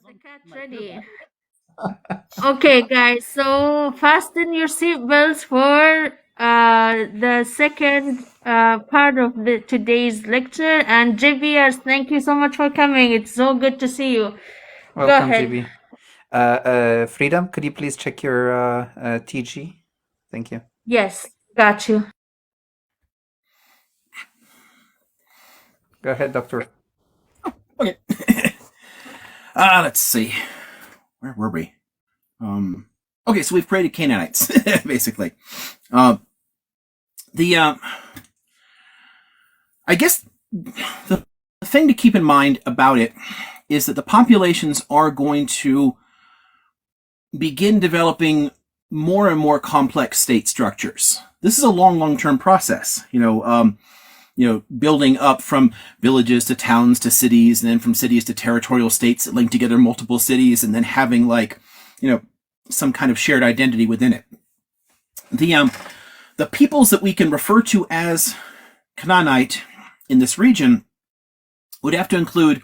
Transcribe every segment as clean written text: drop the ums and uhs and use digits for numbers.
the cat ready. Okay, guys, so fasten your seatbelts for the second part of today's lecture. And JBS, thank you so much for coming. It's so good to see you. Go Welcome, ahead. GB. Freedom, could you please check your TG? Thank you. Yes, got you. Go ahead, Doctor. Okay. Let's see. Where were we? Okay, so we've created Canaanites, basically. I guess the thing to keep in mind about it is that the populations are going to begin developing more and more complex state structures. This is a long-term process. Building up from villages to towns to cities, and then from cities to territorial states that link together multiple cities, and then having some kind of shared identity within it. The peoples that we can refer to as Canaanite in this region would have to include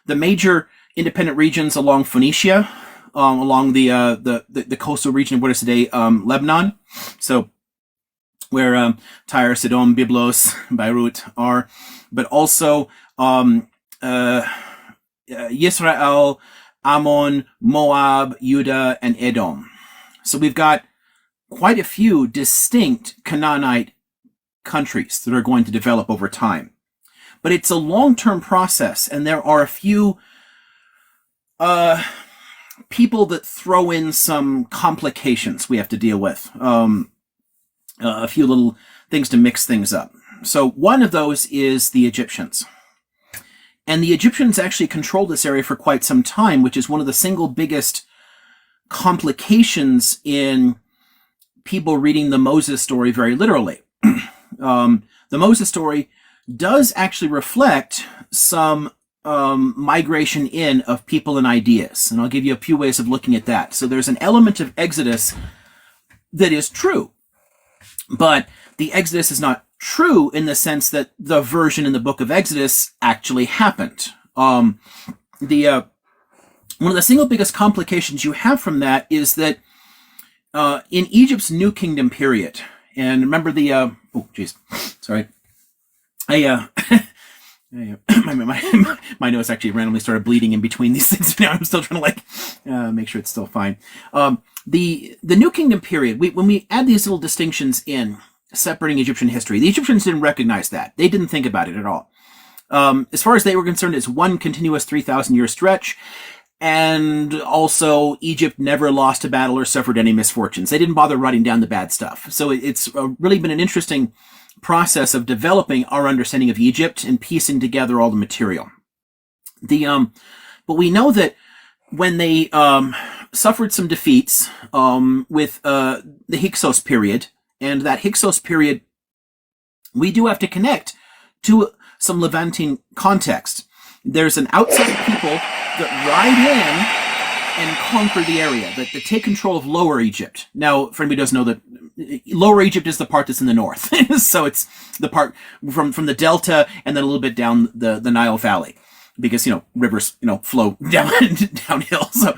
the major independent regions along Phoenicia, along the coastal region of what is today Lebanon. So where Tyre, Sidon, Byblos, Beirut are, but also Yisrael, Ammon, Moab, Judah, and Edom. So we've got quite a few distinct Canaanite countries that are going to develop over time. But it's a long-term process, and there are a few people that throw in some complications we have to deal with. A few little things to mix things up. So one of those is the Egyptians. And the Egyptians actually controlled this area for quite some time, which is one of the single biggest complications in people reading the Moses story very literally. The Moses story does actually reflect some migration in of people and ideas. And I'll give you a few ways of looking at that. So there's an element of Exodus that is true. But the Exodus is not true in the sense that the version in the book of Exodus actually happened. One of the single biggest complications you have from that is that in Egypt's New Kingdom period, and remember my nose actually randomly started bleeding in between these things. Now I'm still trying to make sure it's still fine. The New Kingdom period, when we add these little distinctions in separating Egyptian history, the Egyptians didn't recognize that. They didn't think about it at all. As far as they were concerned, it's one continuous 3,000-year stretch. And also, Egypt never lost a battle or suffered any misfortunes. They didn't bother writing down the bad stuff. So it's really been an interesting process of developing our understanding of Egypt and piecing together all the material. But we know that when they suffered some defeats with the Hyksos period, and that Hyksos period, we do have to connect to some Levantine context. There's an outside people that ride in and conquer the area, that take control of Lower Egypt. Now, for anybody who doesn't know, that Lower Egypt is the part that's in the north. So it's the part from the delta and then a little bit down the Nile Valley, because rivers flow downhill. So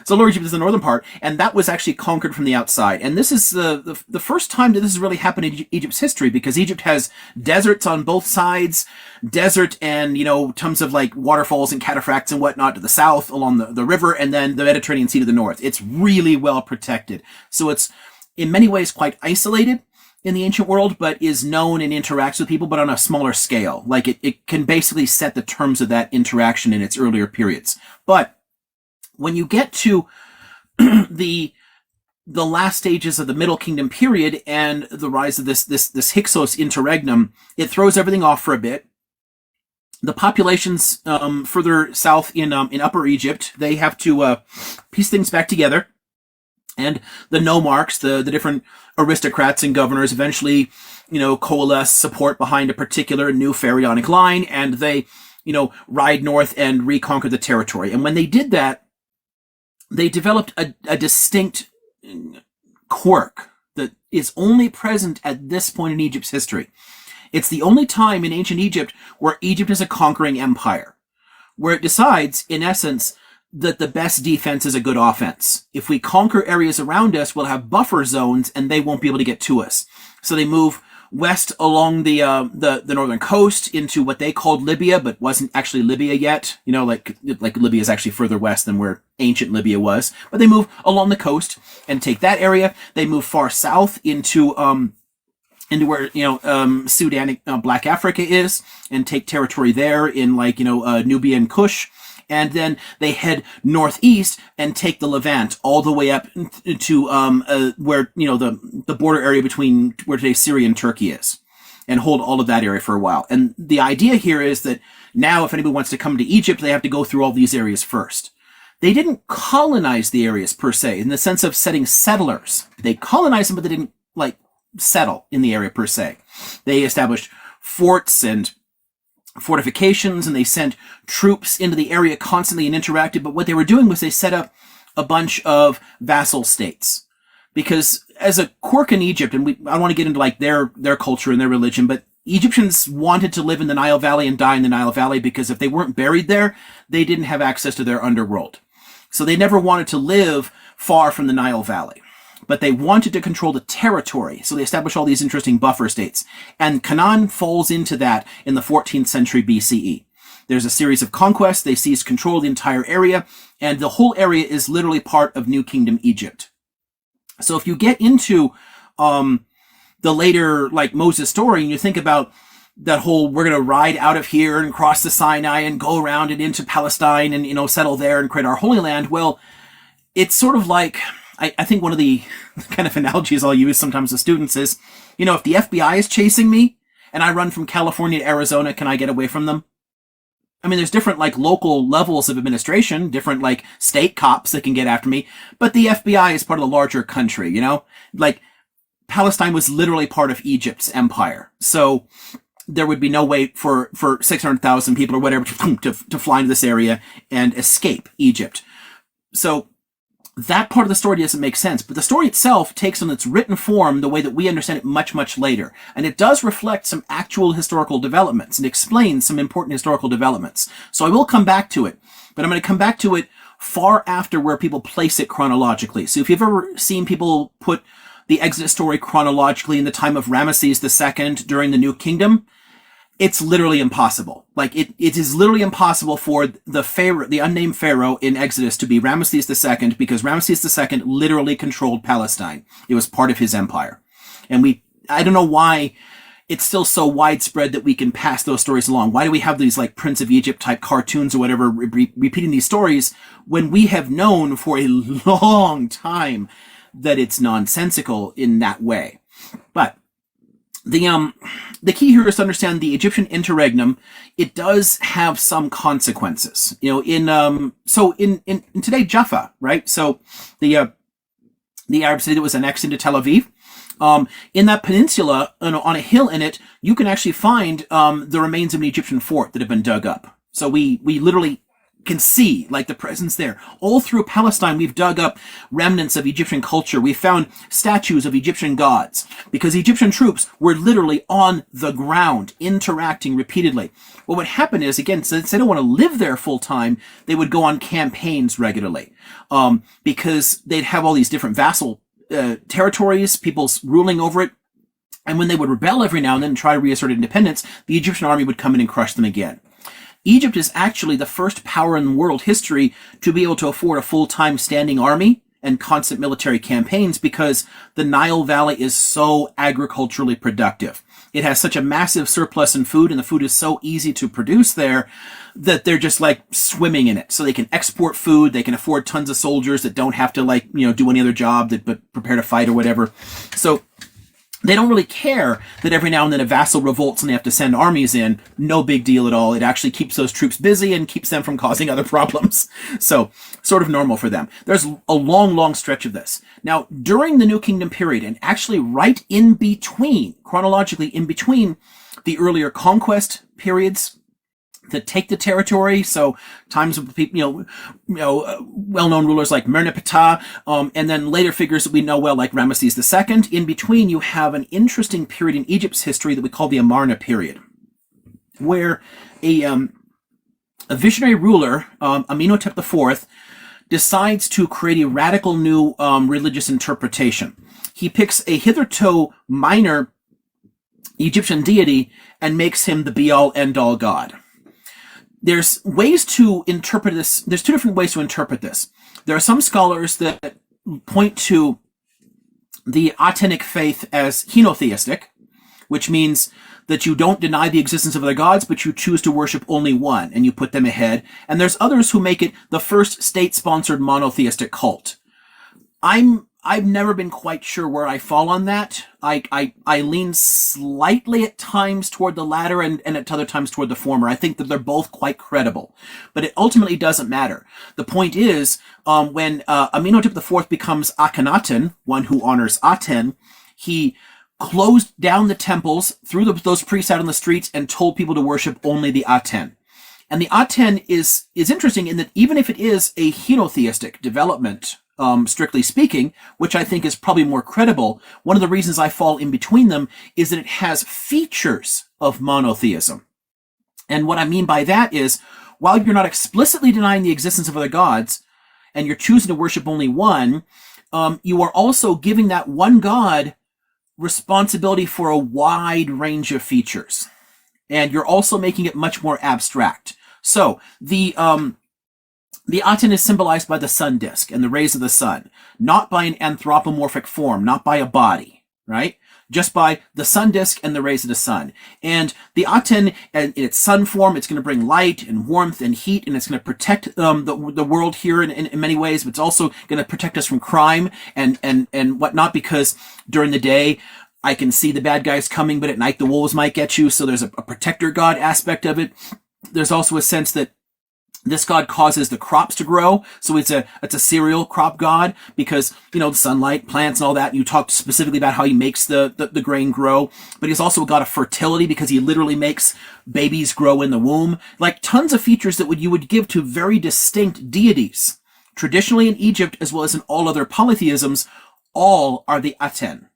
Lower Egypt is the northern part, and that was actually conquered from the outside. And this is the first time that this has really happened in Egypt's history, because Egypt has deserts on both sides, desert and tons of waterfalls and cataphracts and whatnot to the south along the river, and then the Mediterranean Sea to the north. It's really well protected. So it's in many ways quite isolated in the ancient world, but is known and interacts with people, but on a smaller scale. It can basically set the terms of that interaction in its earlier periods. But when you get to the last stages of the Middle Kingdom period and the rise of this Hyksos interregnum, it throws everything off for a bit. The populations further south in Upper Egypt, they have to piece things back together. And the nomarchs, the different aristocrats and governors eventually, coalesce support behind a particular new pharaonic line, and they, ride north and reconquer the territory. And when they did that, they developed a distinct quirk that is only present at this point in Egypt's history. It's the only time in ancient Egypt where Egypt is a conquering empire, where it decides, in essence, that the best defense is a good offense. If we conquer areas around us, we'll have buffer zones and they won't be able to get to us. So they move west along the northern coast into what they called Libya, but wasn't actually Libya yet. You know, like Libya is actually further west than where ancient Libya was. But they move along the coast and take that area. They move far south into where, Sudan, Black Africa is, and take territory there in Nubia and Kush. And then they head northeast and take the Levant all the way up to where, the border area between where today Syria and Turkey is, and hold all of that area for a while. And the idea here is that now if anybody wants to come to Egypt, they have to go through all these areas first. They didn't colonize the areas per se, in the sense of setting settlers. They colonized them, but they didn't settle in the area per se. They established forts and fortifications, and they sent troops into the area constantly and interacted. But what they were doing was they set up a bunch of vassal states, because as a quirk in Egypt, and I don't want to get into their culture and their religion, but Egyptians wanted to live in the Nile Valley and die in the Nile Valley, because if they weren't buried there, they didn't have access to their underworld. So they never wanted to live far from the Nile Valley. But they wanted to control the territory, so they established all these interesting buffer states. And Canaan falls into that in the 14th century BCE. There's a series of conquests, they seize control of the entire area, and the whole area is literally part of New Kingdom Egypt. So if you get into the later, Moses story, and you think about that whole, we're going to ride out of here and cross the Sinai and go around and into Palestine and, settle there and create our Holy Land, well, it's sort of like, I think one of the kind of analogies I'll use sometimes with students is, if the FBI is chasing me and I run from California to Arizona, can I get away from them? I mean, there's different local levels of administration, different state cops that can get after me, but the FBI is part of the larger country, Palestine was literally part of Egypt's empire. So there would be no way for 600,000 people or whatever to fly into this area and escape Egypt. So that part of the story doesn't make sense, but the story itself takes on its written form the way that we understand it much, much later. And it does reflect some actual historical developments and explains some important historical developments. So I will come back to it, but I'm going to come back to it far after where people place it chronologically. So if you've ever seen people put the Exodus story chronologically in the time of Ramesses II during the New Kingdom, it's literally impossible. It is literally impossible for the Pharaoh, the unnamed Pharaoh in Exodus, to be Ramesses II, because Ramesses II literally controlled Palestine. It was part of his empire. And I don't know why it's still so widespread that we can pass those stories along. Why do we have these Prince of Egypt type cartoons or whatever repeating these stories when we have known for a long time that it's nonsensical in that way? But the key here is to understand the Egyptian interregnum. It does have some consequences, in today Jaffa, right? So the Arab city that was annexed into Tel Aviv, in that peninsula, on a hill in it, you can actually find the remains of an Egyptian fort that have been dug up. So we literally can see the presence there. All through Palestine, we've dug up remnants of Egyptian culture. We found statues of Egyptian gods, because Egyptian troops were literally on the ground interacting repeatedly. What would happen is, again, since they don't want to live there full time, they would go on campaigns regularly, because they'd have all these different vassal territories, people's ruling over it. And when they would rebel every now and then and try to reassert independence, the Egyptian army would come in and crush them again. Egypt is actually the first power in world history to be able to afford a full-time standing army and constant military campaigns, because the Nile Valley is so agriculturally productive. It has such a massive surplus in food, and the food is so easy to produce there that they're just swimming in it. So they can export food, they can afford tons of soldiers that don't have to do any other job but prepare to fight or whatever. So they don't really care that every now and then a vassal revolts and they have to send armies in. No big deal at all. It actually keeps those troops busy and keeps them from causing other problems. So, sort of normal for them. There's a long, long stretch of this. Now, during the New Kingdom period, and actually right in between, chronologically in between the earlier conquest periods to take the territory, so times of people, well-known rulers like Merneptah, and then later figures that we know well like Ramesses II. In between, you have an interesting period in Egypt's history that we call the Amarna period, where a a visionary ruler, Amenhotep IV, decides to create a radical new religious interpretation. He picks a hitherto minor Egyptian deity and makes him the be-all, end-all god. There's ways to interpret this. There's two different ways to interpret this. There are some scholars that point to the Atenic faith as henotheistic, which means that you don't deny the existence of other gods, but you choose to worship only one, and you put them ahead. And there's others who make it the first state-sponsored monotheistic cult. I've never been quite sure where I fall on that. I lean slightly at times toward the latter and at other times toward the former. I think that they're both quite credible, but it ultimately doesn't matter. The point is, when Amenhotep IV becomes Akhenaten, one who honors Aten, he closed down the temples, threw those priests out on the streets, and told people to worship only the Aten. And the Aten is interesting in that even if it is a henotheistic development, strictly speaking, which I think is probably more credible, one of the reasons I fall in between them is that it has features of monotheism. And what I mean by that is, while you're not explicitly denying the existence of other gods, and you're choosing to worship only one, you are also giving that one god responsibility for a wide range of features. And you're also making it much more abstract. So, the Aten is symbolized by the sun disk and the rays of the sun, not by an anthropomorphic form, not by a body, right? Just by the sun disk and the rays of the sun. And the Aten, in its sun form, it's going to bring light and warmth and heat, and it's going to protect the world here in many ways, but it's also going to protect us from crime and whatnot, because during the day, I can see the bad guys coming, but at night the wolves might get you, so there's a protector god aspect of it. There's also a sense that this god causes the crops to grow, so it's a cereal crop god, because, the sunlight, plants, and all that. And you talked specifically about how he makes the grain grow, but he's also a god of fertility, because he literally makes babies grow in the womb. Like, tons of features that you would give to very distinct deities. Traditionally in Egypt, as well as in all other polytheisms, all are the Aten.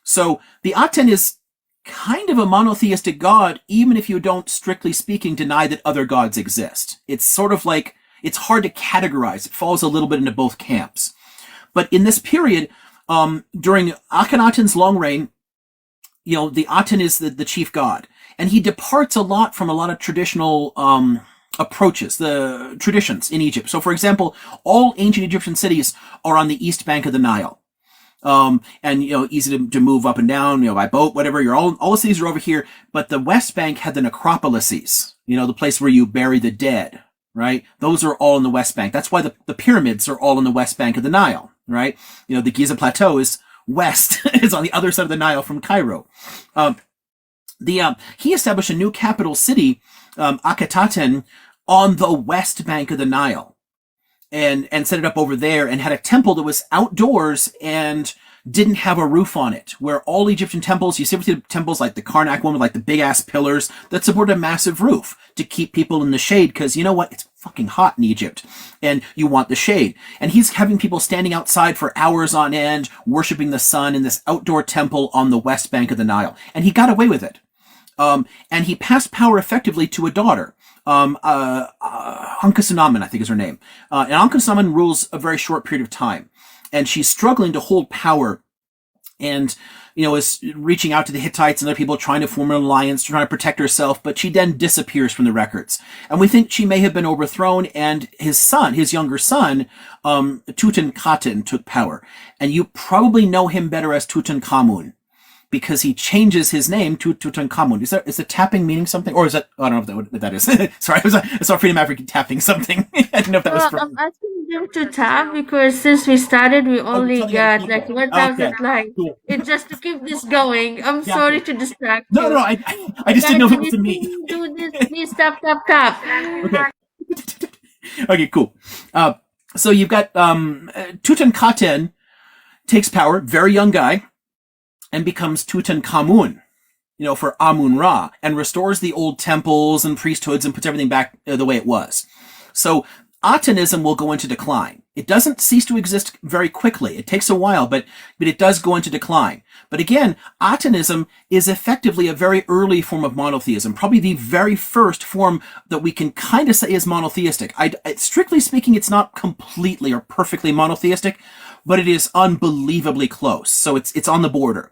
So, the Aten is kind of a monotheistic god, even if you don't, strictly speaking, deny that other gods exist. It's sort of like, it's hard to categorize. It falls a little bit into both camps. But in this period, during Akhenaten's long reign, the Aten is the chief god. And he departs a lot from a lot of traditional approaches, the traditions in Egypt. So, for example, all ancient Egyptian cities are on the east bank of the Nile. And easy to move up and down, by boat, whatever. All the cities are over here, but the West Bank had the necropolises, the place where you bury the dead, right? Those are all in the West Bank. That's why the pyramids are all in the West Bank of the Nile, right? The Giza Plateau is west, is on the other side of the Nile from Cairo. He established a new capital city, Akhetaten, on the West Bank of the Nile. And set it up over there, and had a temple that was outdoors and didn't have a roof on it, where all Egyptian temples, you see the temples like the Karnak one with like the big ass pillars that support a massive roof to keep people in the shade, because you know what? It's fucking hot in Egypt, and you want the shade. And he's having people standing outside for hours on end, worshiping the sun in this outdoor temple on the West Bank of the Nile. And he got away with it. And he passed power effectively to a daughter. Ankhesenamun, I think is her name. And Ankhesenamun rules a very short period of time. And she's struggling to hold power, and, is reaching out to the Hittites and other people, trying to form an alliance, trying to protect herself, but she then disappears from the records. And we think she may have been overthrown, and his younger son, Tutankhaten, took power. And you probably know him better as Tutankhamun, because he changes his name to Tutankhamun. Is the tapping meaning something? Or is that, I don't know what that is. Sorry, I saw Freedom African tapping something. I didn't know if that was from... I'm asking them to tap because since we started, we only got like 1,000 likes. Cool. It's just to keep this going. I'm sorry to distract you. No, I just didn't know if it was me. Do this, please tap. Okay. Okay, cool. So you've got Tutankhaten takes power, very young guy, and becomes Tutankhamun, for Amun-Ra, and restores the old temples and priesthoods and puts everything back the way it was. So Atenism will go into decline. It doesn't cease to exist very quickly. It takes a while, but it does go into decline. But again, Atanism is effectively a very early form of monotheism, probably the very first form that we can kind of say is monotheistic. Strictly speaking, it's not completely or perfectly monotheistic, but it is unbelievably close. So it's on the border.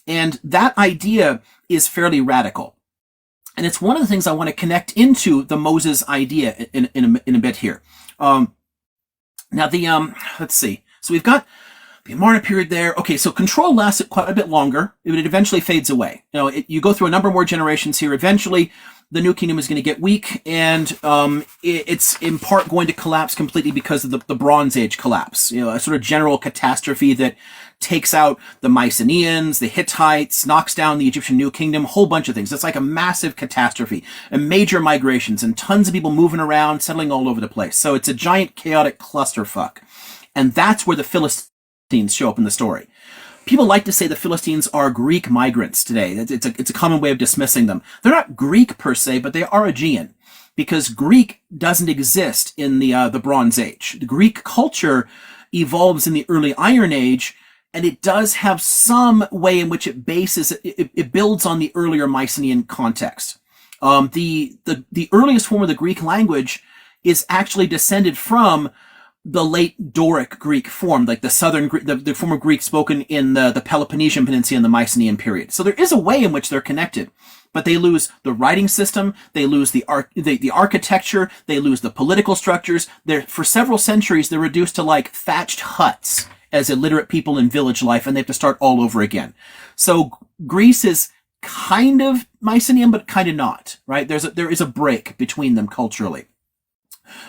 And that idea is fairly radical. And it's one of the things I want to connect into the Moses idea in a bit here. Now let's see. So we've got the Amarna period there. Okay, so control lasts quite a bit longer. It eventually fades away. You go through a number more generations here. Eventually, the New Kingdom is going to get weak, and it's in part going to collapse completely because of the Bronze Age collapse. A sort of general catastrophe that takes out the Mycenaeans, the Hittites, knocks down the Egyptian New Kingdom, a whole bunch of things. It's like a massive catastrophe, and major migrations, and tons of people moving around, settling all over the place. So it's a giant chaotic clusterfuck. And that's where the Philistines show up in the story. People like to say the Philistines are Greek migrants today. It's a common way of dismissing them. They're not Greek per se, but they are Aegean, because Greek doesn't exist in the Bronze Age. The Greek culture evolves in the early Iron Age, and it does have some way in which it builds on the earlier Mycenaean context. The earliest form of the Greek language is actually descended from the late Doric Greek form, like the southern Greek, the form of Greek spoken in the Peloponnesian Peninsula in the Mycenaean period. So there is a way in which they're connected, but they lose the writing system, they lose the architecture, they lose the political structures. For several centuries, they're reduced to like thatched huts as illiterate people in village life, and they have to start all over again. So Greece is kind of Mycenaean, but kind of not, right? There is a break between them culturally.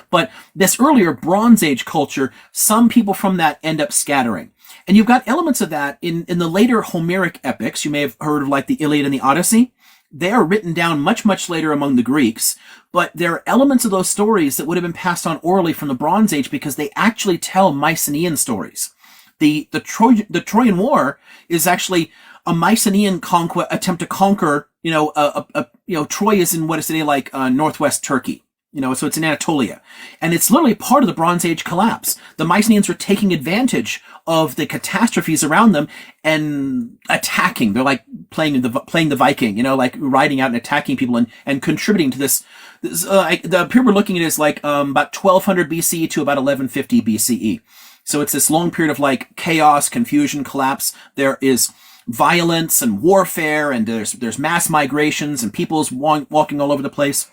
But this earlier Bronze Age culture, some people from that end up scattering. And you've got elements of that in the later Homeric epics. You may have heard of like the Iliad and the Odyssey. They are written down much, much later among the Greeks, but there are elements of those stories that would have been passed on orally from the Bronze Age because they actually tell Mycenaean stories. The Trojan War is actually a Mycenaean attempt to conquer, Troy is in what is today like northwest Turkey. So it's in Anatolia. And it's literally part of the Bronze Age collapse. The Mycenaeans were taking advantage of the catastrophes around them and attacking. They're like playing the Viking, like riding out and attacking people and contributing to this. The period we're looking at is like about 1200 BCE to about 1150 BCE. So it's this long period of like chaos, confusion, collapse. There is violence and warfare, and there's mass migrations and people's walking all over the place.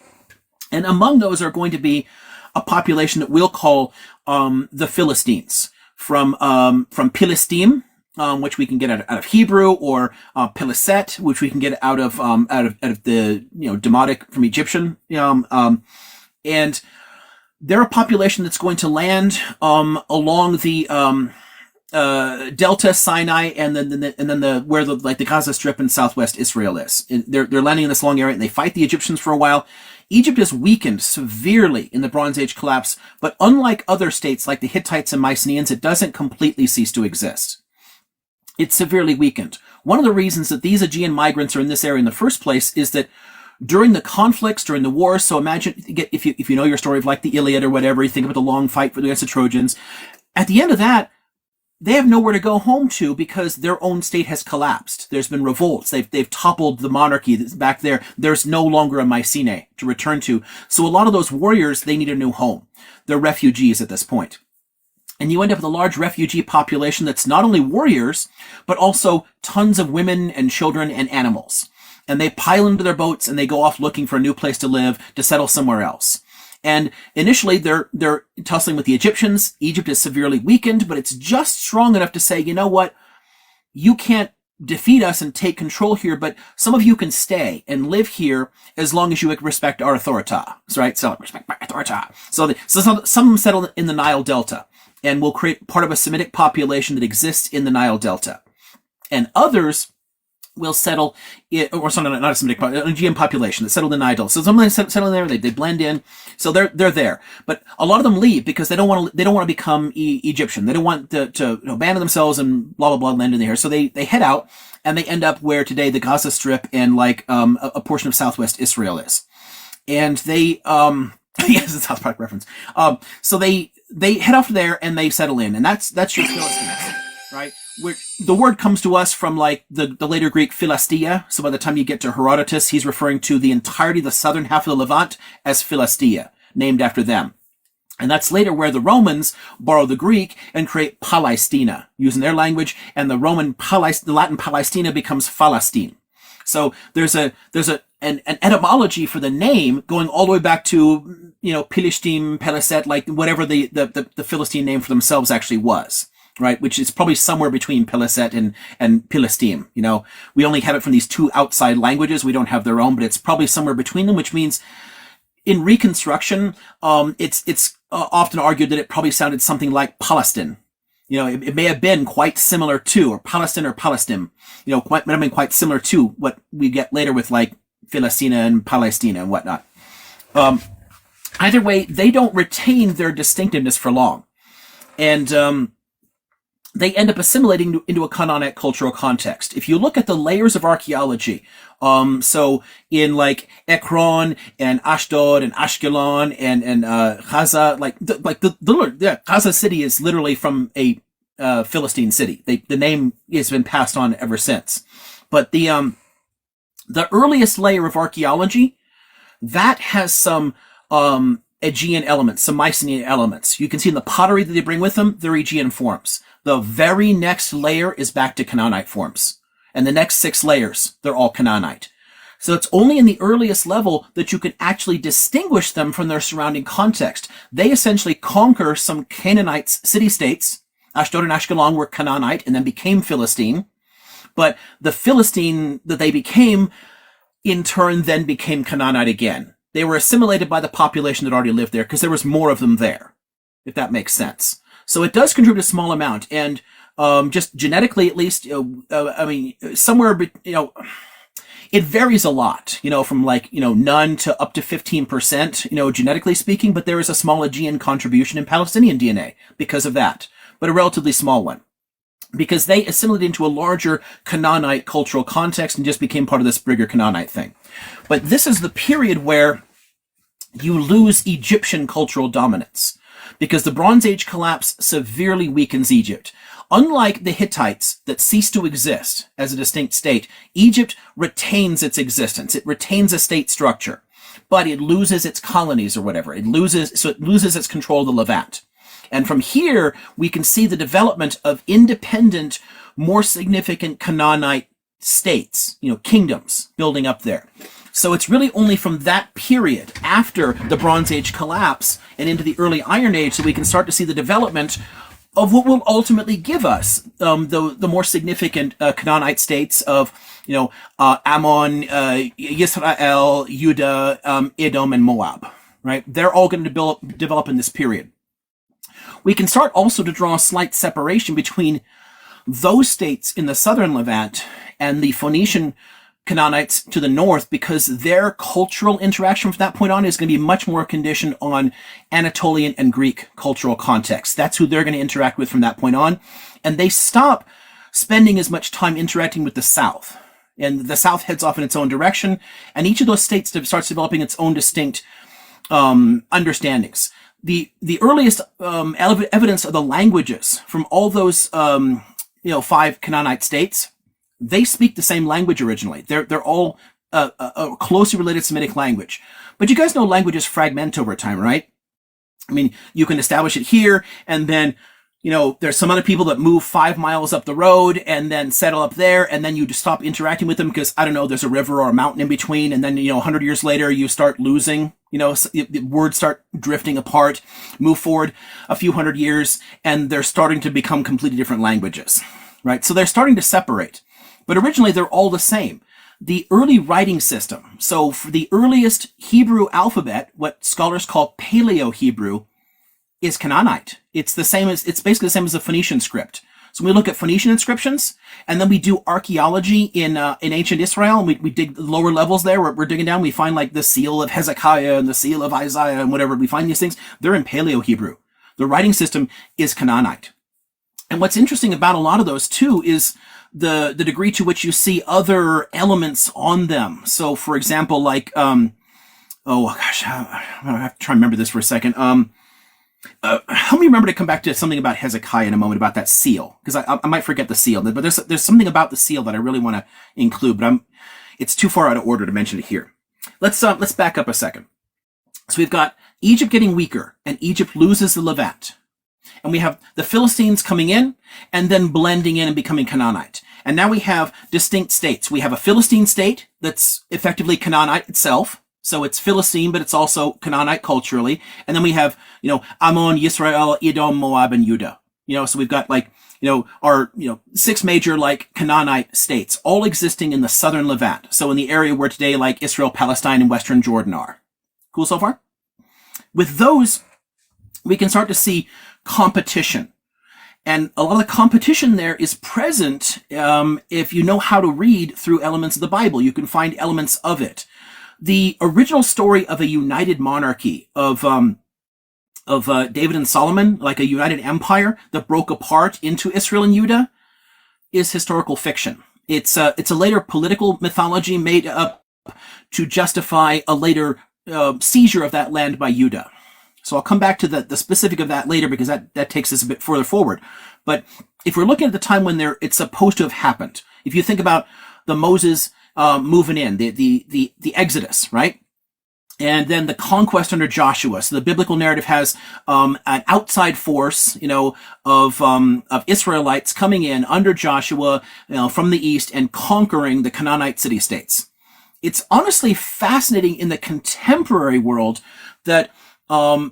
And among those are going to be a population that we'll call the Philistines, from Philistim, which we can get out of Hebrew, or Peliset, which we can get out of the Demotic from Egyptian, and they're a population that's going to land along the Delta, Sinai, and then where the Gaza Strip in southwest Israel is. They're landing in this long area, and they fight the Egyptians for a while. Egypt is weakened severely in the Bronze Age collapse, but unlike other states like the Hittites and Mycenaeans, it doesn't completely cease to exist. It's severely weakened. One of the reasons that these Aegean migrants are in this area in the first place is that during the conflicts, during the wars, so imagine, if you know your story of like the Iliad or whatever, you think about the long fight against the Trojans. At the end of that, they have nowhere to go home to because their own state has collapsed. There's been revolts. They've toppled the monarchy that's back there. There's no longer a Mycenae to return to. So a lot of those warriors, they need a new home. They're refugees at this point. And you end up with a large refugee population that's not only warriors, but also tons of women and children and animals. And they pile into their boats and they go off looking for a new place to live, to settle somewhere else. And initially, they're tussling with the Egyptians. Egypt is severely weakened, but it's just strong enough to say, you know what? You can't defeat us and take control here, but some of you can stay and live here as long as you respect our authority. Right? So respect my authority. So some of them settle in the Nile Delta and will create part of a Semitic population that exists in the Nile Delta. And others will settle or sorry, not a Semitic, an Aegean population that settled in Nile. So some of them settle in there, they blend in, so they're there. But a lot of them leave because they don't want to become Egyptian. They don't want to abandon themselves and blah blah blah land in there. So they head out and they end up where today the Gaza Strip and like a portion of southwest Israel is, and they yes, it's a South Park reference. So they they head off there and they settle in, and that's your Philistines, right? Where the word comes to us from like the later Greek Philistia. So by the time you get to Herodotus, he's referring to the entirety of the southern half of the Levant as Philistia, named after them. And that's later where the Romans borrow the Greek and create Palestina, using their language, and the Latin Palestina becomes Palestine. So there's an etymology for the name going all the way back to, Philistim, Peliset, like whatever the Philistine name for themselves actually was, right? Which is probably somewhere between Peliset and Philistim. We only have it from these two outside languages. We don't have their own, but it's probably somewhere between them, which means in reconstruction, it's often argued that it probably sounded something like Palestine. It may have been quite similar to, or Palestine or Palestim, might have been quite similar to what we get later with like Philistina and Palestina and whatnot. Either way, they don't retain their distinctiveness for long. And they end up assimilating into a Canaanite cultural context. If you look at the layers of archaeology, so in like Ekron and Ashdod and Ashkelon and Gaza, Gaza city is literally from a Philistine city. The name has been passed on ever since. But the earliest layer of archaeology, that has some Aegean elements, some Mycenaean elements. You can see in the pottery that they bring with them, they're Aegean forms. The very next layer is back to Canaanite forms. And the next 6 layers, they're all Canaanite. So it's only in the earliest level that you can actually distinguish them from their surrounding context. They essentially conquer some Canaanite city-states. Ashdod and Ashkelon were Canaanite and then became Philistine. But the Philistine that they became, in turn, then became Canaanite again. They were assimilated by the population that already lived there because there was more of them there, if that makes sense. So it does contribute a small amount, and just genetically, at least, somewhere, it varies a lot, from like, none to up to 15%, genetically speaking, but there is a small Aegean contribution in Palestinian DNA because of that, but a relatively small one, because they assimilated into a larger Canaanite cultural context and just became part of this bigger Canaanite thing. But this is the period where you lose Egyptian cultural dominance, because the Bronze Age collapse severely weakens Egypt. Unlike the Hittites that cease to exist as a distinct state, Egypt retains its existence. It retains a state structure, but it loses its colonies or whatever. It loses its control of the Levant. And from here, we can see the development of independent, more significant Canaanite states, kingdoms building up there. So it's really only from that period, after the Bronze Age collapse and into the early Iron Age, that we can start to see the development of what will ultimately give us the more significant Canaanite states of, Ammon, Yisrael, Judah, Edom, and Moab. Right? They're all going to develop in this period. We can start also to draw a slight separation between those states in the southern Levant and the Phoenician Canaanites to the north, because their cultural interaction from that point on is going to be much more conditioned on Anatolian and Greek cultural context. That's who they're going to interact with from that point on. And they stop spending as much time interacting with the south. And the south heads off in its own direction. And each of those states starts developing its own distinct understandings. The earliest evidence of the languages from all those 5 Canaanite states, they speak the same language originally. They're all a closely related Semitic language. But you guys know languages fragment over time, right? I mean, you can establish it here, and then, there's some other people that move 5 miles up the road and then settle up there, and then you just stop interacting with them because, I don't know, there's a river or a mountain in between, and then, 100 years later, you start losing, words start drifting apart, move forward a few hundred years, and they're starting to become completely different languages, right? So they're starting to separate. But originally, they're all the same. The early writing system, so for the earliest Hebrew alphabet, what scholars call Paleo-Hebrew, is Canaanite. It's basically the same as the Phoenician script. So we look at Phoenician inscriptions, and then we do archaeology in ancient Israel, and we dig the lower levels there. We're digging down, we find like the seal of Hezekiah and the seal of Isaiah and whatever. We find these things. They're in Paleo-Hebrew. The writing system is Canaanite. And what's interesting about a lot of those, too, is the degree to which you see other elements on them. So, for example, like, I have to try and remember this for a second. help me remember to come back to something about Hezekiah in a moment about that seal, because I might forget the seal, but there's something about the seal that I really want to include, but it's too far out of order to mention it here. Let's back up a second. So we've got Egypt getting weaker, and Egypt loses the Levant. And we have the Philistines coming in and then blending in and becoming Canaanite. And now we have distinct states. We have a Philistine state that's effectively Canaanite itself. So it's Philistine, but it's also Canaanite culturally. And then we have, Ammon, Yisrael, Edom, Moab, and Judah. So we've got our, 6 major Canaanite states all existing in the southern Levant. So in the area where today Israel, Palestine, and Western Jordan are. Cool so far? With those, we can start to see competition. And a lot of the competition there is present if you know how to read through elements of the Bible. You can find elements of it. The original story of a united monarchy of David and Solomon, like a united empire that broke apart into Israel and Judah, is historical fiction. It's a later political mythology made up to justify a later seizure of that land by Judah. So I'll come back to the specific of that later, because that takes us a bit further forward. But if we're looking at the time when it's supposed to have happened, if you think about the Moses moving in, the Exodus, right? And then the conquest under Joshua. So the biblical narrative has an outside force, of Israelites coming in under Joshua, from the east and conquering the Canaanite city-states. It's honestly fascinating in the contemporary world that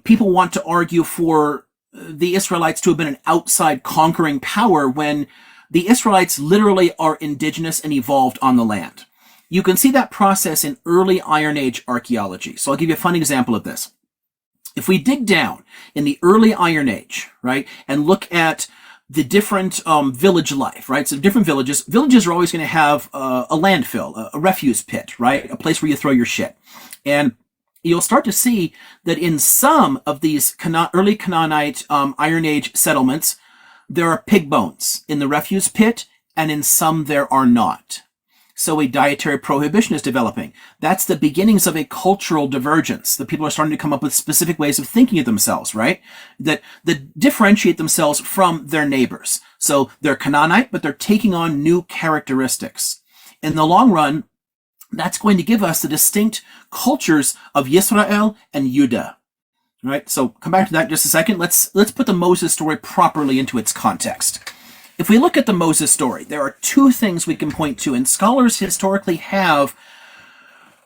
people want to argue for the Israelites to have been an outside conquering power when the Israelites literally are indigenous and evolved on the land. You can see that process in early Iron Age archaeology. So I'll give you a fun example of this. If we dig down in the early Iron Age, right, and look at the different village life, right? So different villages are always going to have a landfill, a refuse pit, right? A place where you throw your shit. And you'll start to see that in some of these early Canaanite Iron Age settlements, there are pig bones in the refuse pit, and in some there are not. So a dietary prohibition is developing. That's the beginnings of a cultural divergence. The people are starting to come up with specific ways of thinking of themselves, right? That differentiate themselves from their neighbors. So they're Canaanite, but they're taking on new characteristics. In the long run, that's going to give us the distinct cultures of Yisrael and Judah. Right? So come back to that in just a second. Let's put the Moses story properly into its context. If we look at the Moses story, there are 2 things we can point to, and scholars historically have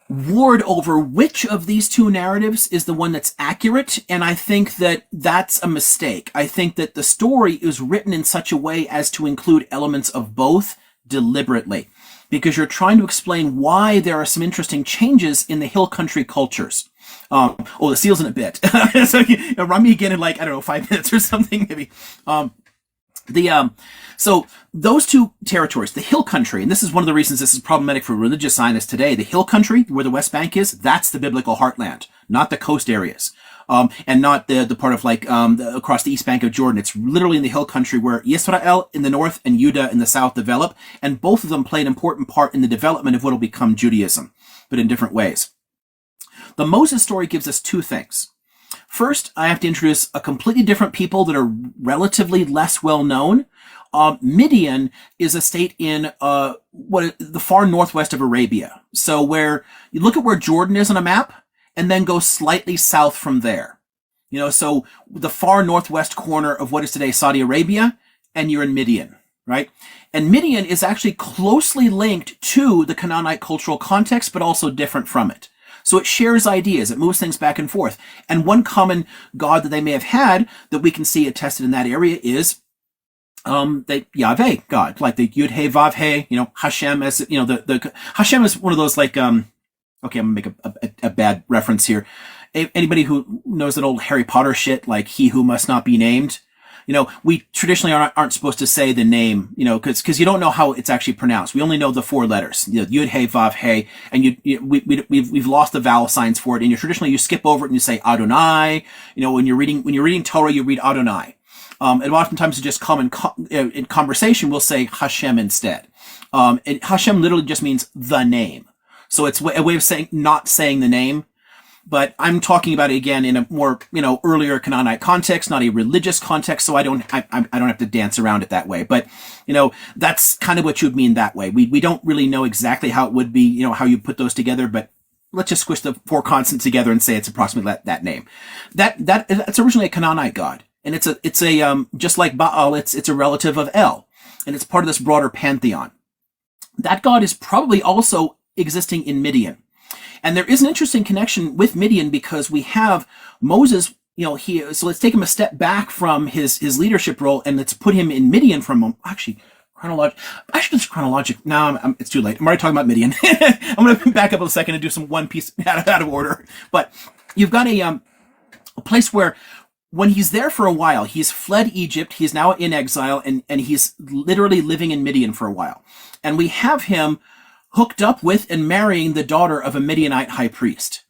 warred over which of these 2 narratives is the one that's accurate, and I think that that's a mistake. I think that the story is written in such a way as to include elements of both deliberately, because you're trying to explain why there are some interesting changes in the hill country cultures. The seal's in a bit. So run me again in 5 minutes or something, maybe. So those 2 territories, the hill country, and this is one of the reasons this is problematic for religious Zionists today, the hill country, where the West Bank is, that's the biblical heartland, not the coast areas. And not the part of across the east bank of Jordan. It's literally in the hill country where Yisrael in the north and Judah in the south develop, and both of them play an important part in the development of what will become Judaism, but in different ways. The Moses story gives us 2 things. First, I have to introduce a completely different people that are relatively less well known. Midian is a state in the far northwest of Arabia. So where you look at where Jordan is on a map, and then go slightly south from there. So the far northwest corner of what is today Saudi Arabia, and you're in Midian, right? And Midian is actually closely linked to the Canaanite cultural context, but also different from it. So it shares ideas, it moves things back and forth. And one common god that they may have had that we can see attested in that area is the Yahweh God, like the Yud He Vav He, Hashem as, the Hashem is one of those okay, I'm gonna make a bad reference here. Anybody who knows that old Harry Potter shit, like he who must not be named, we traditionally aren't supposed to say the name, because you don't know how it's actually pronounced. We only know the 4 letters, Yud He Vav He, and we've lost the vowel signs for it. And traditionally you skip over it and you say Adonai. When you're reading Torah, you read Adonai. And oftentimes it's just common in conversation, we'll say Hashem instead. And Hashem literally just means the name. So it's a way of saying, not saying the name. But I'm talking about it again in a more, earlier Canaanite context, not a religious context. So I don't have to dance around it that way. But, that's kind of what you would mean that way. We don't really know exactly how it would be, how you put those together, but let's just squish the four consonants together and say it's approximately that name. That's originally a Canaanite god. And it's a just like Baal, it's a relative of El, and it's part of this broader pantheon. That god is probably also existing in Midian. And there is an interesting connection with Midian because we have Moses, so let's take him a step back from his leadership role and let's put him in Midian for a moment. Actually, chronological. No, it's too late. I'm already talking about Midian. I'm going to back up a second and do one piece out of order. But you've got a place where when he's there for a while, he's fled Egypt. He's now in exile and he's literally living in Midian for a while. And we have him hooked up with and marrying the daughter of a Midianite high priest,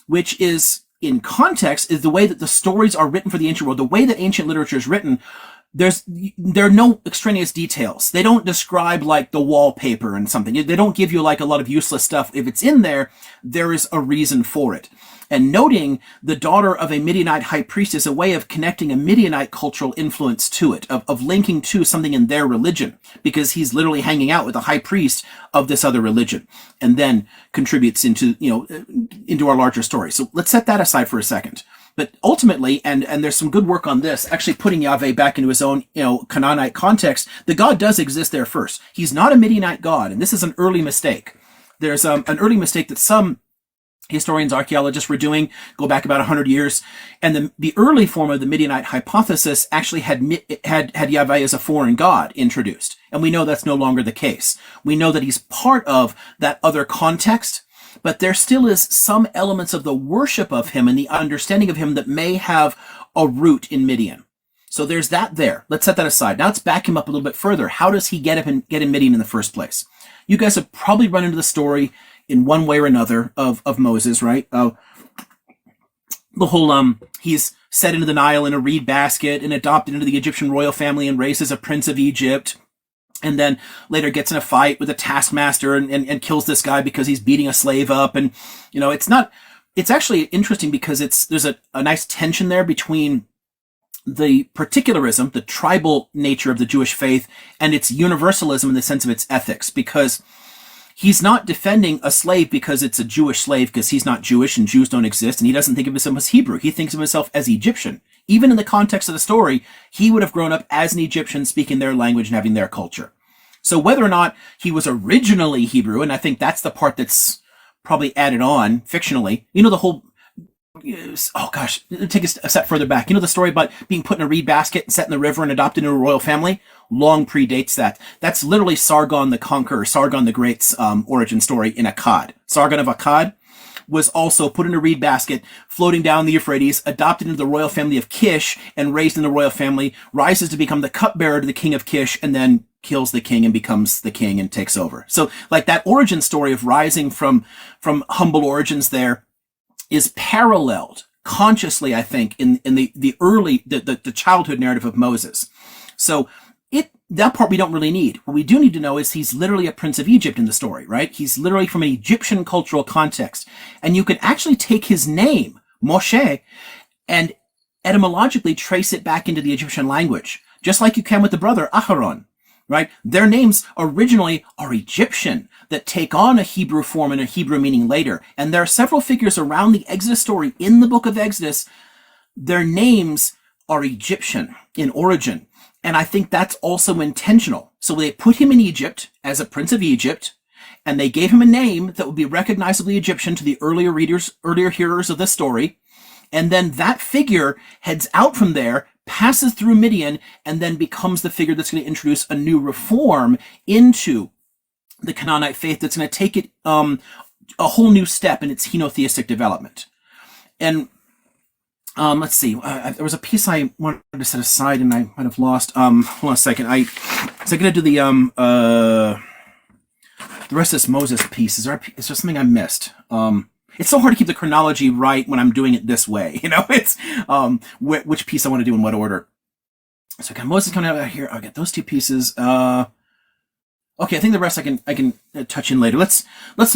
which is, in context, is the way that the stories are written for the ancient world. The way that ancient literature is written, there are no extraneous details. They don't describe like the wallpaper and something. They don't give you like a lot of useless stuff. If it's in there, there is a reason for it. And noting the daughter of a Midianite high priest is a way of connecting a Midianite cultural influence to it, of linking to something in their religion, because he's literally hanging out with a high priest of this other religion, and then contributes into our larger story. So let's set that aside for a second. But ultimately, and there's some good work on this, actually putting Yahweh back into his own, Canaanite context, the god does exist there first. He's not a Midianite god, and this is an early mistake. There's an early mistake that some historians, archaeologists were doing, go back about 100 years. And the early form of the Midianite hypothesis actually had Yahweh as a foreign god introduced. And we know that's no longer the case. We know that he's part of that other context, but there still is some elements of the worship of him and the understanding of him that may have a root in Midian. So there's that there. Let's set that aside. Now let's back him up a little bit further. How does he get in Midian in the first place? You guys have probably run into the story in one way or another of Moses, right? The whole, he's set into the Nile in a reed basket and adopted into the Egyptian royal family and raised as a prince of Egypt. And then later gets in a fight with a taskmaster and kills this guy because he's beating a slave up. And, it's actually interesting because there's a nice tension there between the particularism, the tribal nature of the Jewish faith, and its universalism in the sense of its ethics, because he's not defending a slave because it's a Jewish slave, because he's not Jewish and Jews don't exist, and he doesn't think of himself as Hebrew. He thinks of himself as Egyptian. Even in the context of the story, he would have grown up as an Egyptian, speaking their language and having their culture. So whether or not he was originally Hebrew, and I think that's the part that's probably added on fictionally, the whole, oh gosh, take a step further back. The story about being put in a reed basket and set in the river and adopted into a royal family? Long predates that. That's literally Sargon the Conqueror, Sargon the Great's origin story in Akkad. Sargon of Akkad was also put in a reed basket, floating down the Euphrates, adopted into the royal family of Kish, and raised in the royal family, rises to become the cupbearer to the king of Kish, and then kills the king and becomes the king and takes over. So like that origin story of rising from humble origins there is paralleled consciously, I think, in the early, the childhood narrative of Moses. So that part we don't really need. What we do need to know is he's literally a prince of Egypt in the story, right? He's literally from an Egyptian cultural context. And you can actually take his name, Moshe, and etymologically trace it back into the Egyptian language, just like you can with the brother Aharon, right? Their names originally are Egyptian that take on a Hebrew form and a Hebrew meaning later. And there are several figures around the Exodus story in the book of Exodus. Their names are Egyptian in origin. And I think that's also intentional. So they put him in Egypt as a prince of Egypt, and they gave him a name that would be recognizably Egyptian to the earlier hearers of the story. And then that figure heads out from there, passes through Midian, and then becomes the figure that's going to introduce a new reform into the Canaanite faith that's going to take it a whole new step in its henotheistic development. And let's see. There was a piece I wanted to set aside, and I might have lost. Hold on a second. I'm going to do the rest of this Moses piece. Is there something I missed? It's so hard to keep the chronology right when I'm doing it this way. It's which piece I want to do in what order. So okay, Moses coming out here. I'll get those two pieces. Okay, I think the rest I can touch in later. Let's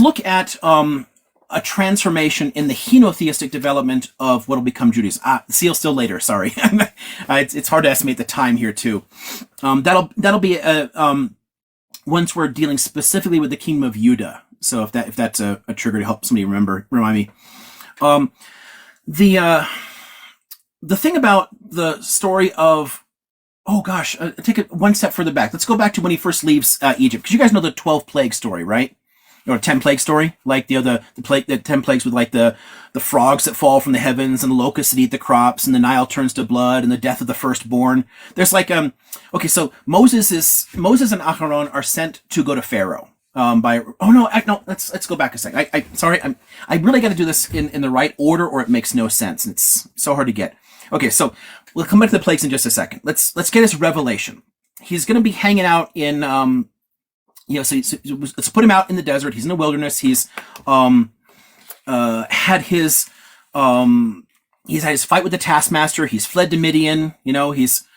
look at a transformation in the henotheistic development of what will become Judaism. Seal still later. Sorry, it's hard to estimate the time here too. That'll be once we're dealing specifically with the kingdom of Judah. So if that's a trigger to help somebody remind me. The thing about the story of, oh gosh, take it one step further back. Let's go back to when he first leaves Egypt, because you guys know the 12 plague story, right? Or 10 plague story, like the 10 plagues with like the frogs that fall from the heavens and the locusts that eat the crops and the Nile turns to blood and the death of the firstborn. There's like okay, so Moses and Aharon are sent to go to Pharaoh. Let's go back a second. I really got to do this in the right order, or it makes no sense. It's so hard to get. Okay, so we'll come back to the plagues in just a second. Let's get his revelation. He's going to be hanging out in so let's put him out in the desert. He's in the wilderness. He's had his fight with the taskmaster. He's fled to Midian.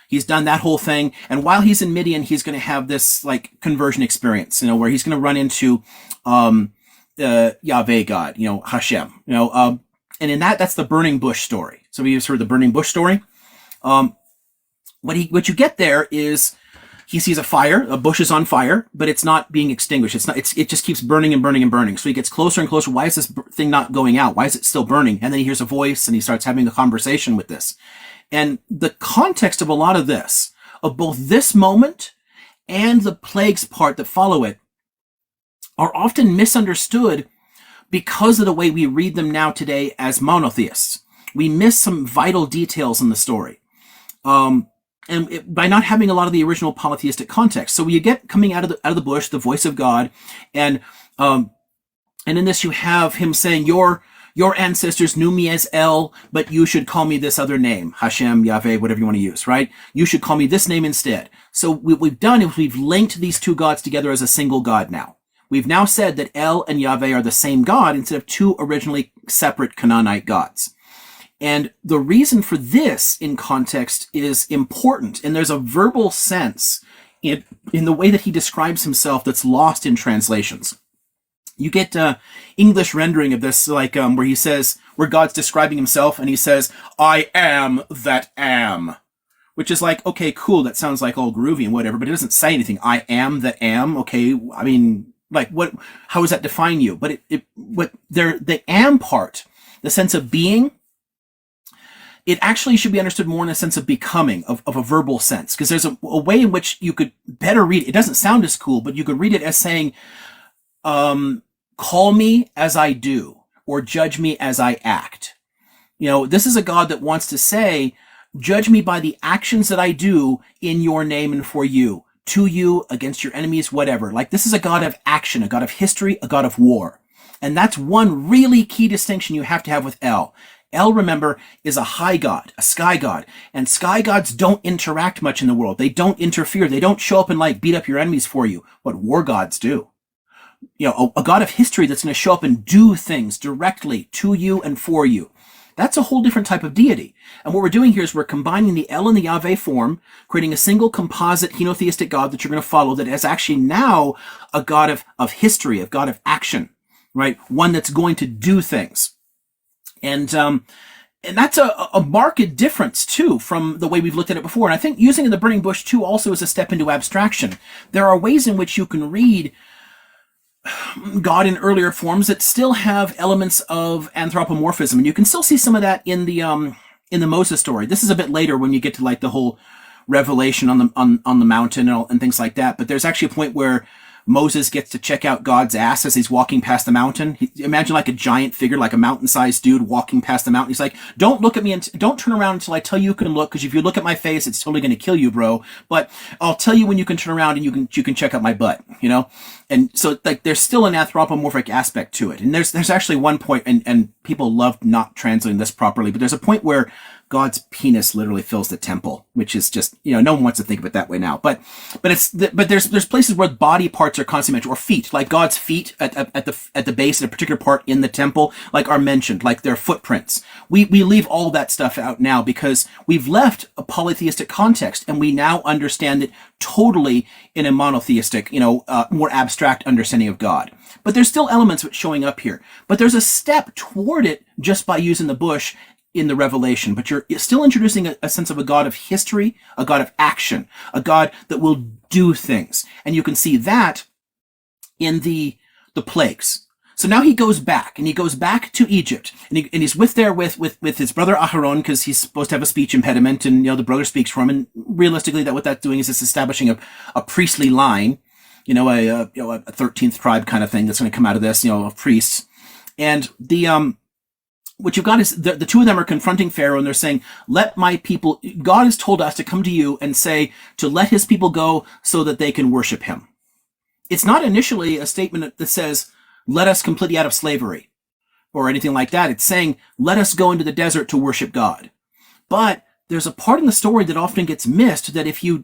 He's done that whole thing. And while he's in Midian, he's going to have this like conversion experience, where he's going to run into Yahweh God, Hashem, and in that's the burning bush story. So we've heard the burning bush story. What you get there is he sees a bush is on fire, but it's not being extinguished. It just keeps burning and burning and burning. So he gets closer and closer. Why is this thing not going out? Why is it still burning? And then he hears a voice and he starts having a conversation with this. And the context of a lot of this, of both this moment and the plagues part that follow it, are often misunderstood because of the way we read them now today as monotheists. We miss some vital details in the story. By not having a lot of the original polytheistic context. So you get coming out of the bush, the voice of God, and in this you have him saying, your ancestors knew me as El, but you should call me this other name, Hashem, Yahweh, whatever you want to use, right? You should call me this name instead. So what we've done is we've linked these two gods together as a single God now. We've now said that El and Yahweh are the same God instead of two originally separate Canaanite gods. And the reason for this in context is important. And there's a verbal sense in the way that he describes himself that's lost in translations. You get English rendering of this, like where God's describing himself and he says, I am that am. Which is like, okay, cool, that sounds like all groovy and whatever, but it doesn't say anything. I am that am, okay, I mean, like how does that define you? But the am part, the sense of being, it actually should be understood more in a sense of becoming, of a verbal sense. Because there's a way in which you could better read it. It doesn't sound as cool, but you could read it as saying, call me as I do, or judge me as I act. This is a God that wants to say, judge me by the actions that I do in your name and for you, to you, against your enemies, whatever. Like, this is a God of action, a God of history, a God of war. And that's one really key distinction you have to have with El. El, remember, is a high god, a sky god. And sky gods don't interact much in the world. They don't interfere. They don't show up and like beat up your enemies for you. What war gods do. A god of history that's going to show up and do things directly to you and for you. That's a whole different type of deity. And what we're doing here is we're combining the El and the Yahweh form, creating a single composite henotheistic God that you're going to follow that is actually now a God of history, a God of action, right? One that's going to do things. And that's a marked difference, too, from the way we've looked at it before. And I think using the burning bush, too, also is a step into abstraction. There are ways in which you can read God in earlier forms that still have elements of anthropomorphism. And you can still see some of that in the Moses story. This is a bit later when you get to like the whole revelation on the mountain and things like that. But there's actually a point where Moses gets to check out God's ass as he's walking past the mountain. Imagine like a giant figure, like a mountain-sized dude walking past the mountain. He's like, don't look at me and don't turn around until I tell you can look, because if you look at my face, it's totally going to kill you, bro. But I'll tell you when you can turn around and you can check out my butt, And so like there's still an anthropomorphic aspect to it. And there's actually one point, and people love not translating this properly, but there's a point where God's penis literally fills the temple, which is just, no one wants to think of it that way now. But there's places where body parts are constantly mentioned, or feet, like God's feet at the base of a particular part in the temple, like are mentioned, like their footprints. We leave all that stuff out now because we've left a polytheistic context and we now understand it totally in a monotheistic, more abstract understanding of God. But there's still elements of it showing up here. But there's a step toward it just by using the bush in the Revelation. But you're still introducing a sense of a God of history, a God of action, a God that will do things. And you can see that in the plagues. So now he goes back to Egypt, and he's with his brother Aharon, because he's supposed to have a speech impediment, and the brother speaks for him. And realistically, what that's doing is it's establishing a priestly line, a 13th tribe kind of thing that's going to come out of this, of priests. And what you've got is the two of them are confronting Pharaoh, and they're saying, "Let my people." God has told us to come to you and say to let his people go so that they can worship him. It's not initially a statement that says, "Let us completely out of slavery," or anything like that. It's saying, "Let us go into the desert to worship God." But there's a part in the story that often gets missed, that if you're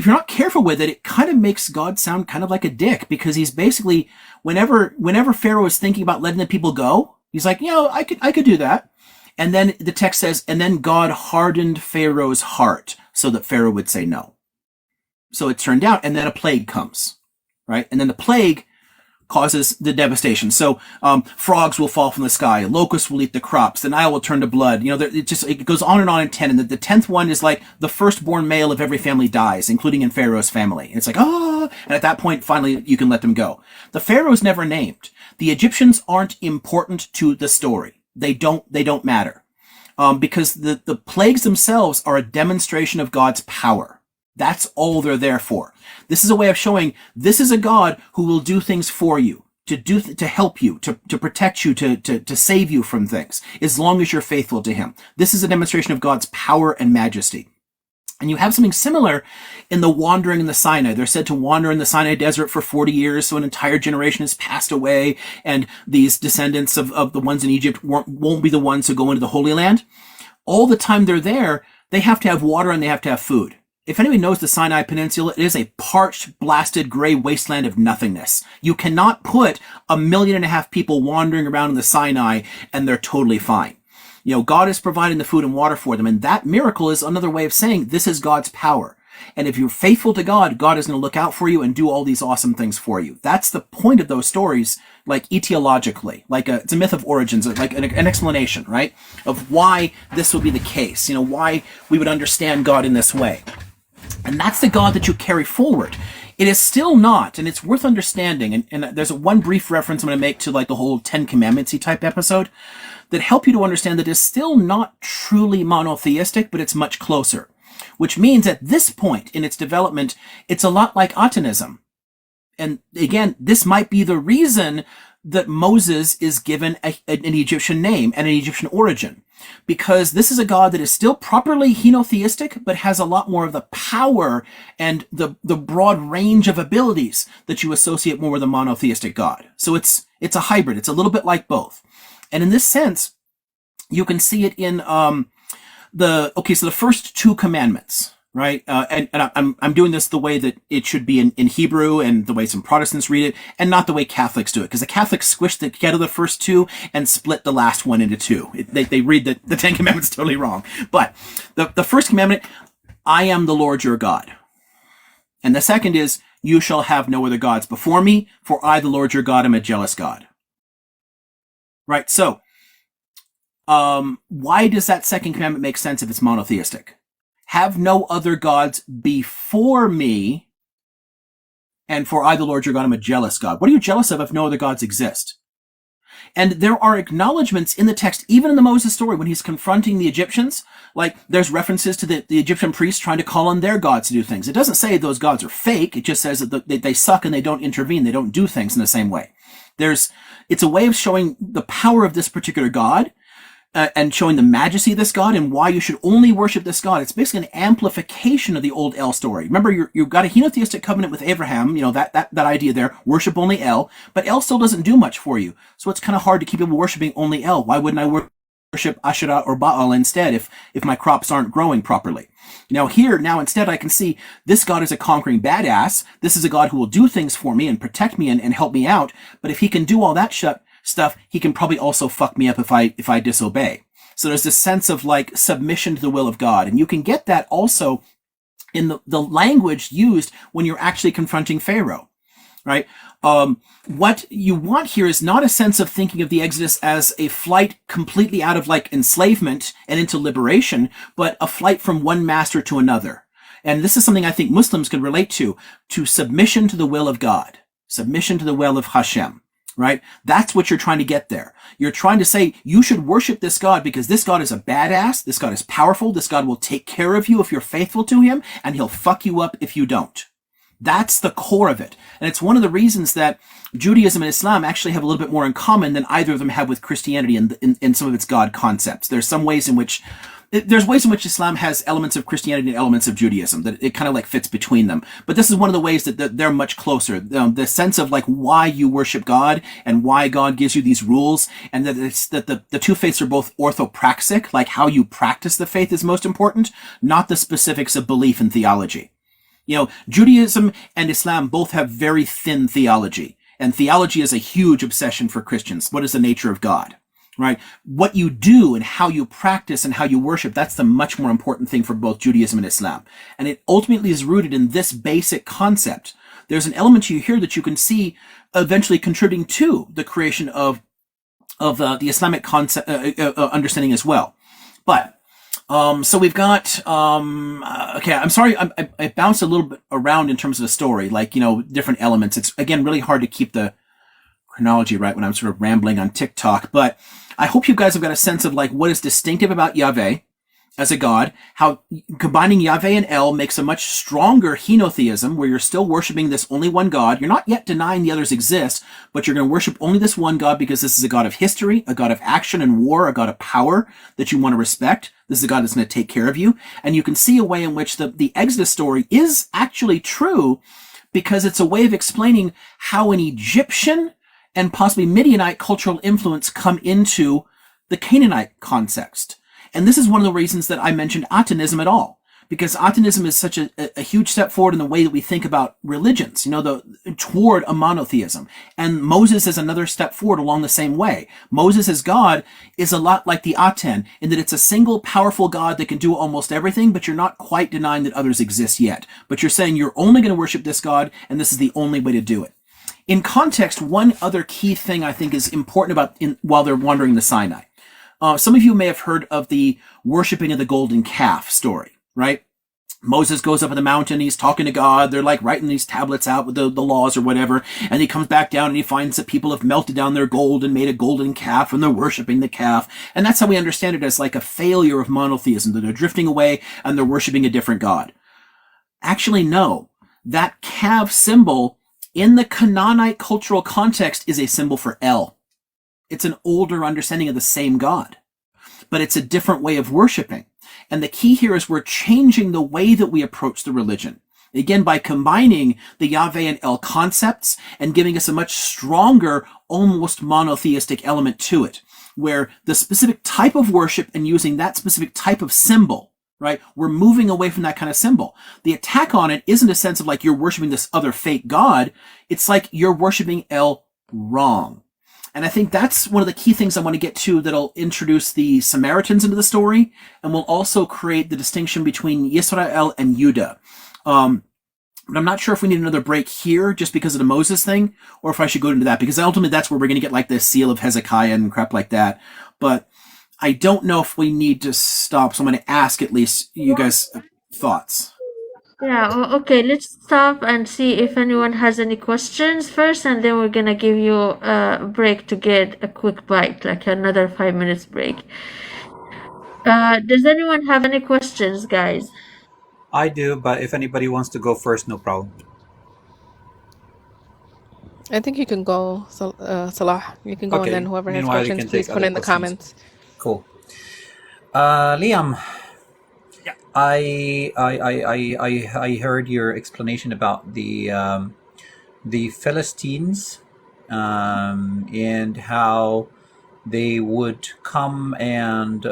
not careful with it, it kind of makes God sound kind of like a dick, because he's basically, whenever Pharaoh is thinking about letting the people go, he's like, I could do that. And then the text says, and then God hardened Pharaoh's heart so that Pharaoh would say no. So it turned out, and then a plague comes, right? And then the plague causes the devastation. So frogs will fall from the sky, locusts will eat the crops, the Nile will turn to blood. It goes on in 10. And the 10th one is like the firstborn male of every family dies, including in Pharaoh's family. And it's like, and at that point, finally, you can let them go. The Pharaoh's never named. The Egyptians aren't important to the story. They don't matter. Because the plagues themselves are a demonstration of God's power. That's all they're there for. This is a way of showing this is a God who will do things for you, to help you, to protect you, to save you from things, as long as you're faithful to him. This is a demonstration of God's power and majesty. And you have something similar in the wandering in the Sinai. They're said to wander in the Sinai desert for 40 years, so an entire generation has passed away, and these descendants of the ones in Egypt won't be the ones who go into the Holy Land. All the time they're there, they have to have water and they have to have food. If anybody knows the Sinai Peninsula, it is a parched, blasted, gray wasteland of nothingness. You cannot put 1.5 million people wandering around in the Sinai and they're totally fine. God is providing the food and water for them, and that miracle is another way of saying this is God's power. And if you're faithful to God, God is going to look out for you and do all these awesome things for you. That's the point of those stories, like etiologically, it's a myth of origins, like an explanation, right, of why this would be the case, why we would understand God in this way. And that's the God that you carry forward. It is still not, and it's worth understanding, and there's one brief reference I'm going to make to like the whole 10 Commandments-y type episode that help you to understand that it's still not truly monotheistic, but it's much closer. Which means at this point in its development, it's a lot like Atanism. And again, this might be the reason that Moses is given an Egyptian name and an Egyptian origin. Because this is a God that is still properly henotheistic, but has a lot more of the power and the broad range of abilities that you associate more with a monotheistic God. So it's a hybrid. It's a little bit like both. And in this sense, you can see it in the first 2 commandments, right? And I'm doing this the way that it should be in Hebrew and the way some Protestants read it, and not the way Catholics do it, because the Catholics squish together the first 2 and split the last one into 2. They read the 10 Commandments totally wrong. But the first commandment, I am the Lord your God. And the second is, you shall have no other gods before me, for I, the Lord your God, am a jealous God. Right? So, why does that second commandment make sense if it's monotheistic? Have no other gods before me, and for I, the Lord your God, am a jealous God. What are you jealous of if no other gods exist? And there are acknowledgments in the text, even in the Moses story, when he's confronting the Egyptians, like there's references to the Egyptian priests trying to call on their gods to do things. It doesn't say those gods are fake. It just says that they suck and they don't intervene. They don't do things in the same way. It's a way of showing the power of this particular God, and showing the majesty of this God and why you should only worship this God. It's basically an amplification of the old El story. Remember, you've got a henotheistic covenant with Abraham, that idea there, worship only El, but El still doesn't do much for you. So it's kind of hard to keep people worshiping only El. Why wouldn't I worship Asherah or Baal instead if my crops aren't growing properly? Now instead I can see this God is a conquering badass. This is a God who will do things for me and protect me and help me out. But if he can do all that stuff, he can probably also fuck me up if I disobey. So there's this sense of like submission to the will of God. And you can get that also in the language used when you're actually confronting Pharaoh, right? What you want here is not a sense of thinking of the Exodus as a flight completely out of like enslavement and into liberation, but a flight from one master to another. And this is something I think Muslims can relate to submission to the will of God, submission to the will of Hashem, right? That's what you're trying to get there. You're trying to say you should worship this God because this God is a badass, this God is powerful, this God will take care of you if you're faithful to him, and he'll fuck you up if you don't. That's the core of it. And it's one of the reasons that Judaism and Islam actually have a little bit more in common than either of them have with Christianity in some of its God concepts. There's ways in which Islam has elements of Christianity and elements of Judaism, that it kind of like fits between them. But this is one of the ways that they're much closer. The sense of like why you worship God and why God gives you these rules, and that the two faiths are both orthopraxic, like how you practice the faith is most important, not the specifics of belief and theology. Judaism and Islam both have very thin theology, and theology is a huge obsession for Christians. What is the nature of God, right? What you do and how you practice and how you worship, that's the much more important thing for both Judaism and Islam. And it ultimately is rooted in this basic concept. There's an element to you here that you can see eventually contributing to the creation of the Islamic concept, understanding as well. But so we've got, okay, I'm sorry, I bounced a little bit around in terms of the story, like, different elements. It's, again, really hard to keep the chronology right when I'm sort of rambling on TikTok, but I hope you guys have got a sense of, like, what is distinctive about Yahweh as a God, how combining Yahweh and El makes a much stronger henotheism, where you're still worshiping this only one God. You're not yet denying the others exist, but you're going to worship only this one God because this is a God of history, a God of action and war, a God of power that you want to respect. This is a God that's going to take care of you. And you can see a way in which the Exodus story is actually true, because it's a way of explaining how an Egyptian and possibly Midianite cultural influence come into the Canaanite context. And this is one of the reasons that I mentioned Atanism at all, because Atanism is such a huge step forward in the way that we think about religions, toward a monotheism. And Moses is another step forward along the same way. Moses as God is a lot like the Aten, in that it's a single powerful God that can do almost everything, but you're not quite denying that others exist yet. But you're saying you're only going to worship this God, and this is the only way to do it. In context, one other key thing I think is important while they're wandering the Sinai. Some of you may have heard of the worshiping of the golden calf story, right? Moses goes up on the mountain, he's talking to God, they're like writing these tablets out with the laws or whatever, and he comes back down and he finds that people have melted down their gold and made a golden calf, and they're worshiping the calf. And that's how we understand it, as like a failure of monotheism, that they're drifting away and they're worshiping a different God. Actually, no. That calf symbol in the Canaanite cultural context is a symbol for El. It's an older understanding of the same God, but it's a different way of worshiping. And the key here is we're changing the way that we approach the religion. Again, by combining the Yahweh and El concepts and giving us a much stronger, almost monotheistic element to it, where the specific type of worship and using that specific type of symbol, right? We're moving away from that kind of symbol. The attack on it isn't a sense of like you're worshiping this other fake God. It's like you're worshiping El wrong. And I think that's one of the key things I want to get to that'll introduce the Samaritans into the story, and will also create the distinction between Yisrael and Judah. But I'm not sure if we need another break here just because of the Moses thing, or if I should go into that, because ultimately that's where we're going to get like the seal of Hezekiah and crap like that. But I don't know if we need to stop, so I'm going to ask at least you guys' thoughts. Yeah, okay, let's stop and see if anyone has any questions first, and then we're gonna give you a break to get a quick bite, like another 5 minutes break. Does anyone have any questions, guys? I do, but if anybody wants to go first, no problem. I think you can go, Salah. You can go, Okay. and then whoever has Meanwhile, you questions, can please take put other in the questions. comments. Cool. Liam, Yeah. I heard your explanation about the Philistines, and how they would come and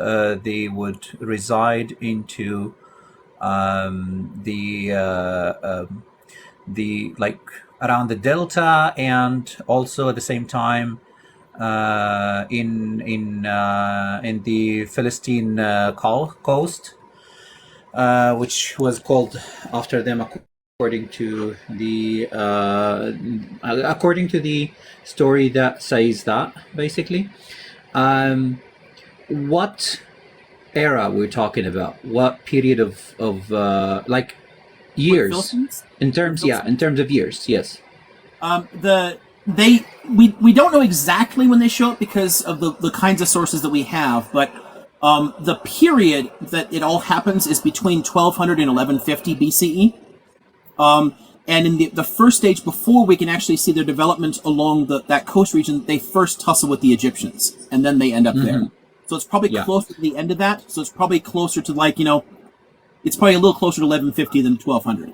they would reside into the like around the delta, and also at the same time in the Philistine coast, which was called after them according to the story that says that basically. What era we're talking about? What period of like years Philistines? in terms? Yeah, in terms of years. Yes. We don't know exactly when they show up because of the kinds of sources that we have, but the period that it all happens is between 1200 and 1150 BCE. And in the first stage, before we can actually see their development along that coast region, they first tussle with the Egyptians, and then they end up there. So it's probably closer to the end of that. So it's probably closer to it's probably a little closer to 1150 than 1200.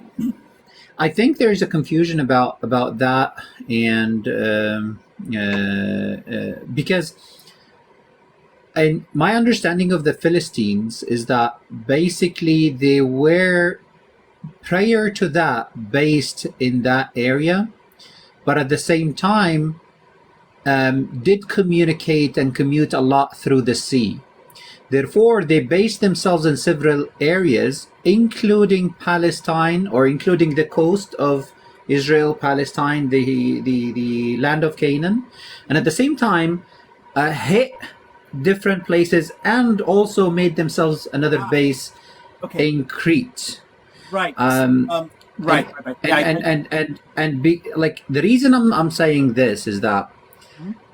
I think there's a confusion about that, and because my understanding of the Philistines is that basically they were prior to that based in that area, but at the same time did communicate and commute a lot through the sea. Therefore, they based themselves in several areas, including Palestine, or including the coast of Israel, Palestine, the land of Canaan, and at the same time hit different places and also made themselves another base in Crete. Right. Right. And be, like, the reason I'm saying this is that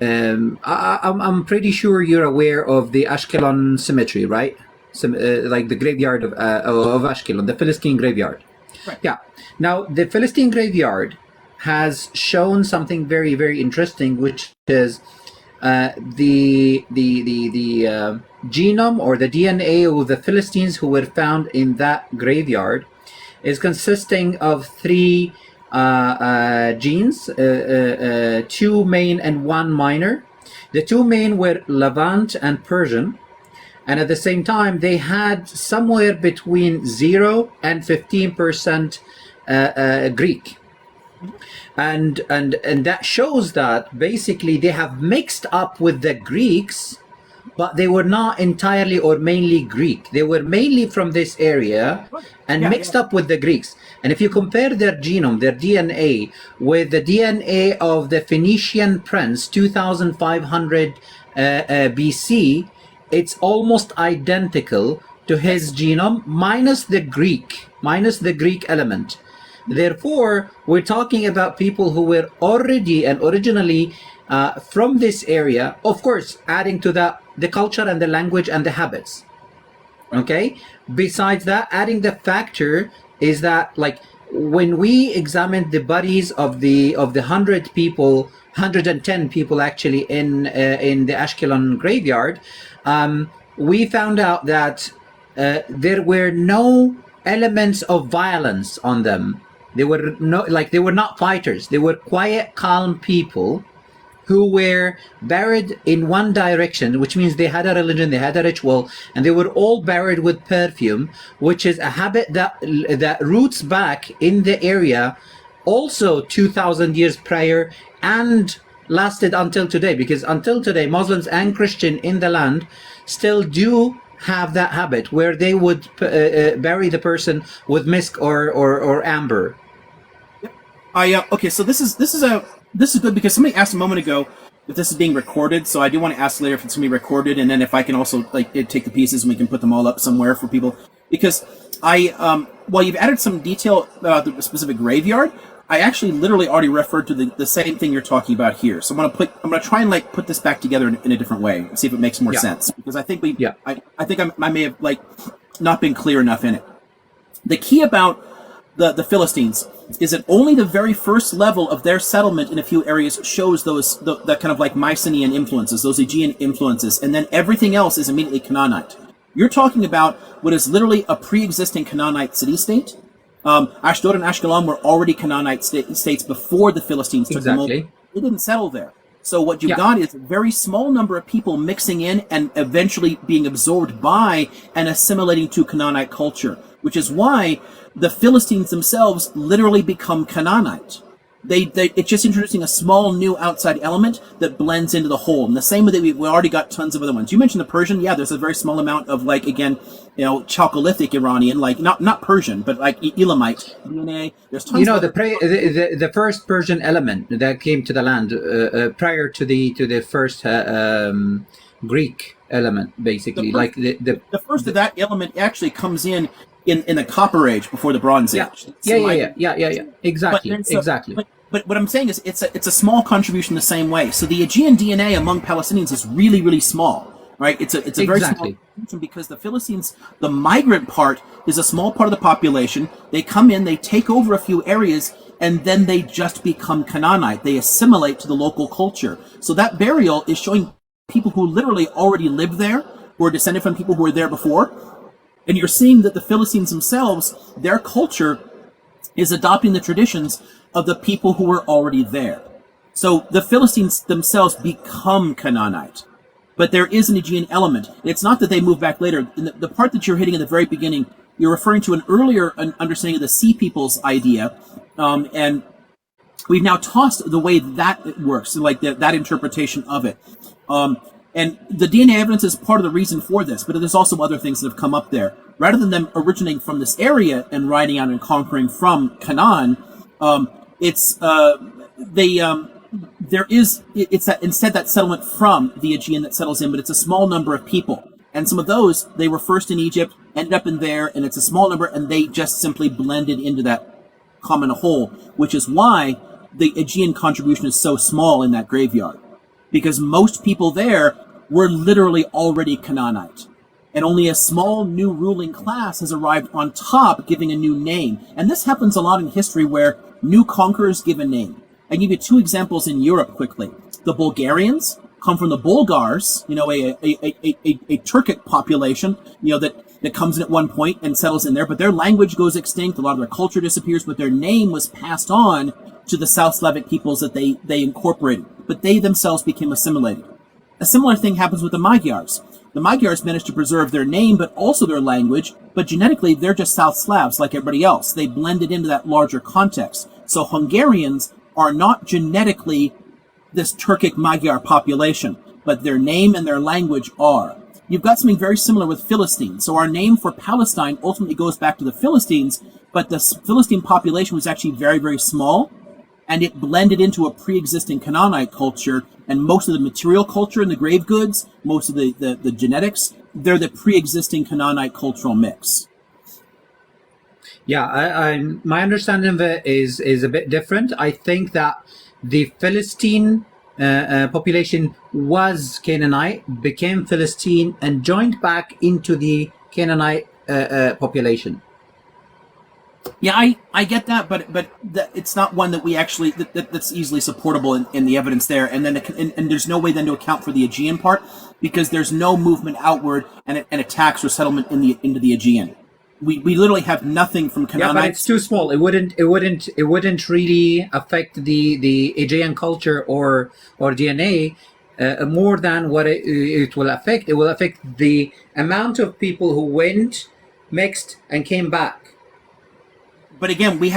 I'm pretty sure you're aware of the Ashkelon cemetery, right? Like the graveyard of Ashkelon, the Philistine graveyard. Right. Yeah. Now, the Philistine graveyard has shown something very, very interesting, which is the genome or the DNA of the Philistines who were found in that graveyard is consisting of three genes, two main and one minor. The two main were Levant and Persian, and at the same time they had somewhere between 0 and 15% Greek. And that shows that basically they have mixed up with the Greeks, but they were not entirely or mainly Greek. They were mainly from this area and mixed up with the Greeks. And if you compare their genome, their DNA, with the DNA of the Phoenician prince 2500 BC, it's almost identical to his genome minus the Greek element. Therefore, we're talking about people who were already and originally from this area, of course, adding to that the culture and the language and the habits. Okay? Besides that, adding the factor is that, like, when we examined the bodies of the 110 people actually in the Ashkelon graveyard, we found out that there were no elements of violence on them. They were not fighters. They were quiet, calm people who were buried in one direction, which means they had a religion, they had a ritual, and they were all buried with perfume, which is a habit that roots back in the area also 2,000 years prior and lasted until today, because until today, Muslims and Christian in the land still do have that habit where they would bury the person with misk or amber. Okay, so this is good because somebody asked a moment ago if this is being recorded, so I do want to ask later if it's going to be recorded, and then if I can also take the pieces and we can put them all up somewhere for people. Because while you've added some detail about the specific graveyard, I actually literally already referred to the same thing you're talking about here. So I'm gonna try and put this back together in a different way and see if it makes more sense. Because I think I may have not been clear enough in it. The key about the Philistines is that only the very first level of their settlement in a few areas shows that kind of Mycenaean influences, those Aegean influences, and then everything else is immediately Canaanite. You're talking about what is literally a pre-existing Canaanite city-state. Ashdod and Ashkelon were already Canaanite states before the Philistines took them over. Exactly. They didn't settle there. So what you've Yeah. got is a very small number of people mixing in and eventually being absorbed by and assimilating to Canaanite culture, which is why the Philistines themselves literally become Canaanite. It's just introducing a small new outside element that blends into the whole. In the same way that we already got tons of other ones. You mentioned the Persian. Yeah, there's a very small amount of, like, again, Chalcolithic Iranian, like not Persian, but like Elamite DNA. There's tons. The first Persian element that came to the land prior to the first Greek element, basically, the first of that element actually comes in the Copper Age before the Bronze Age. Yeah. Exactly. Exactly. But what I'm saying is it's a small contribution the same way. So the Aegean DNA among Palestinians is really, really small, right? It's a very small contribution because the Philistines, the migrant part is a small part of the population. They come in, they take over a few areas, and then they just become Canaanite. They assimilate to the local culture. So that burial is showing people who literally already lived there, who are descended from people who were there before. And you're seeing that the Philistines themselves, their culture is adopting the traditions of the people who were already there. So the Philistines themselves become Canaanite. But there is an Aegean element. It's not that they move back later. In the part that you're hitting at the very beginning, you're referring to an earlier understanding of the Sea Peoples idea, and we've now tossed the way that works, like that interpretation of it. And the DNA evidence is part of the reason for this, but there's also other things that have come up there. Rather than them originating from this area and riding out and conquering from Canaan, instead that settlement from the Aegean that settles in, but it's a small number of people. And some of those, they were first in Egypt, ended up in there, and it's a small number, and they just simply blended into that common whole, which is why the Aegean contribution is so small in that graveyard. Because most people there were literally already Canaanite. And only a small new ruling class has arrived on top, giving a new name. And this happens a lot in history where new conquerors give a name. I give you two examples in Europe quickly. The Bulgarians come from the Bulgars, a Turkic population, that comes in at one point and settles in there, but their language goes extinct, a lot of their culture disappears, but their name was passed on to the South Slavic peoples that they incorporated, but they themselves became assimilated. A similar thing happens with the Magyars. The Magyars managed to preserve their name, but also their language, but genetically they're just South Slavs like everybody else. They blended into that larger context. So Hungarians are not genetically this Turkic Magyar population, but their name and their language are. You've got something very similar with Philistines. So our name for Palestine ultimately goes back to the Philistines, but the Philistine population was actually very, very small, and it blended into a pre-existing Canaanite culture, and most of the material culture and the grave goods, most of the genetics, they're the pre-existing Canaanite cultural mix. Yeah, my understanding of it is a bit different. I think that the Philistine population was Canaanite, became Philistine, and joined back into the Canaanite population. Yeah, I get that, but it's not one that we actually that's easily supportable in the evidence there. And then and there's no way then to account for the Aegean part because there's no movement outward and attacks or settlement into the Aegean. We literally have nothing from Canaanites. Yeah, but it's too small. It wouldn't really affect the Aegean culture or DNA more than what it will affect. It will affect the amount of people who went, mixed, and came back. But again, we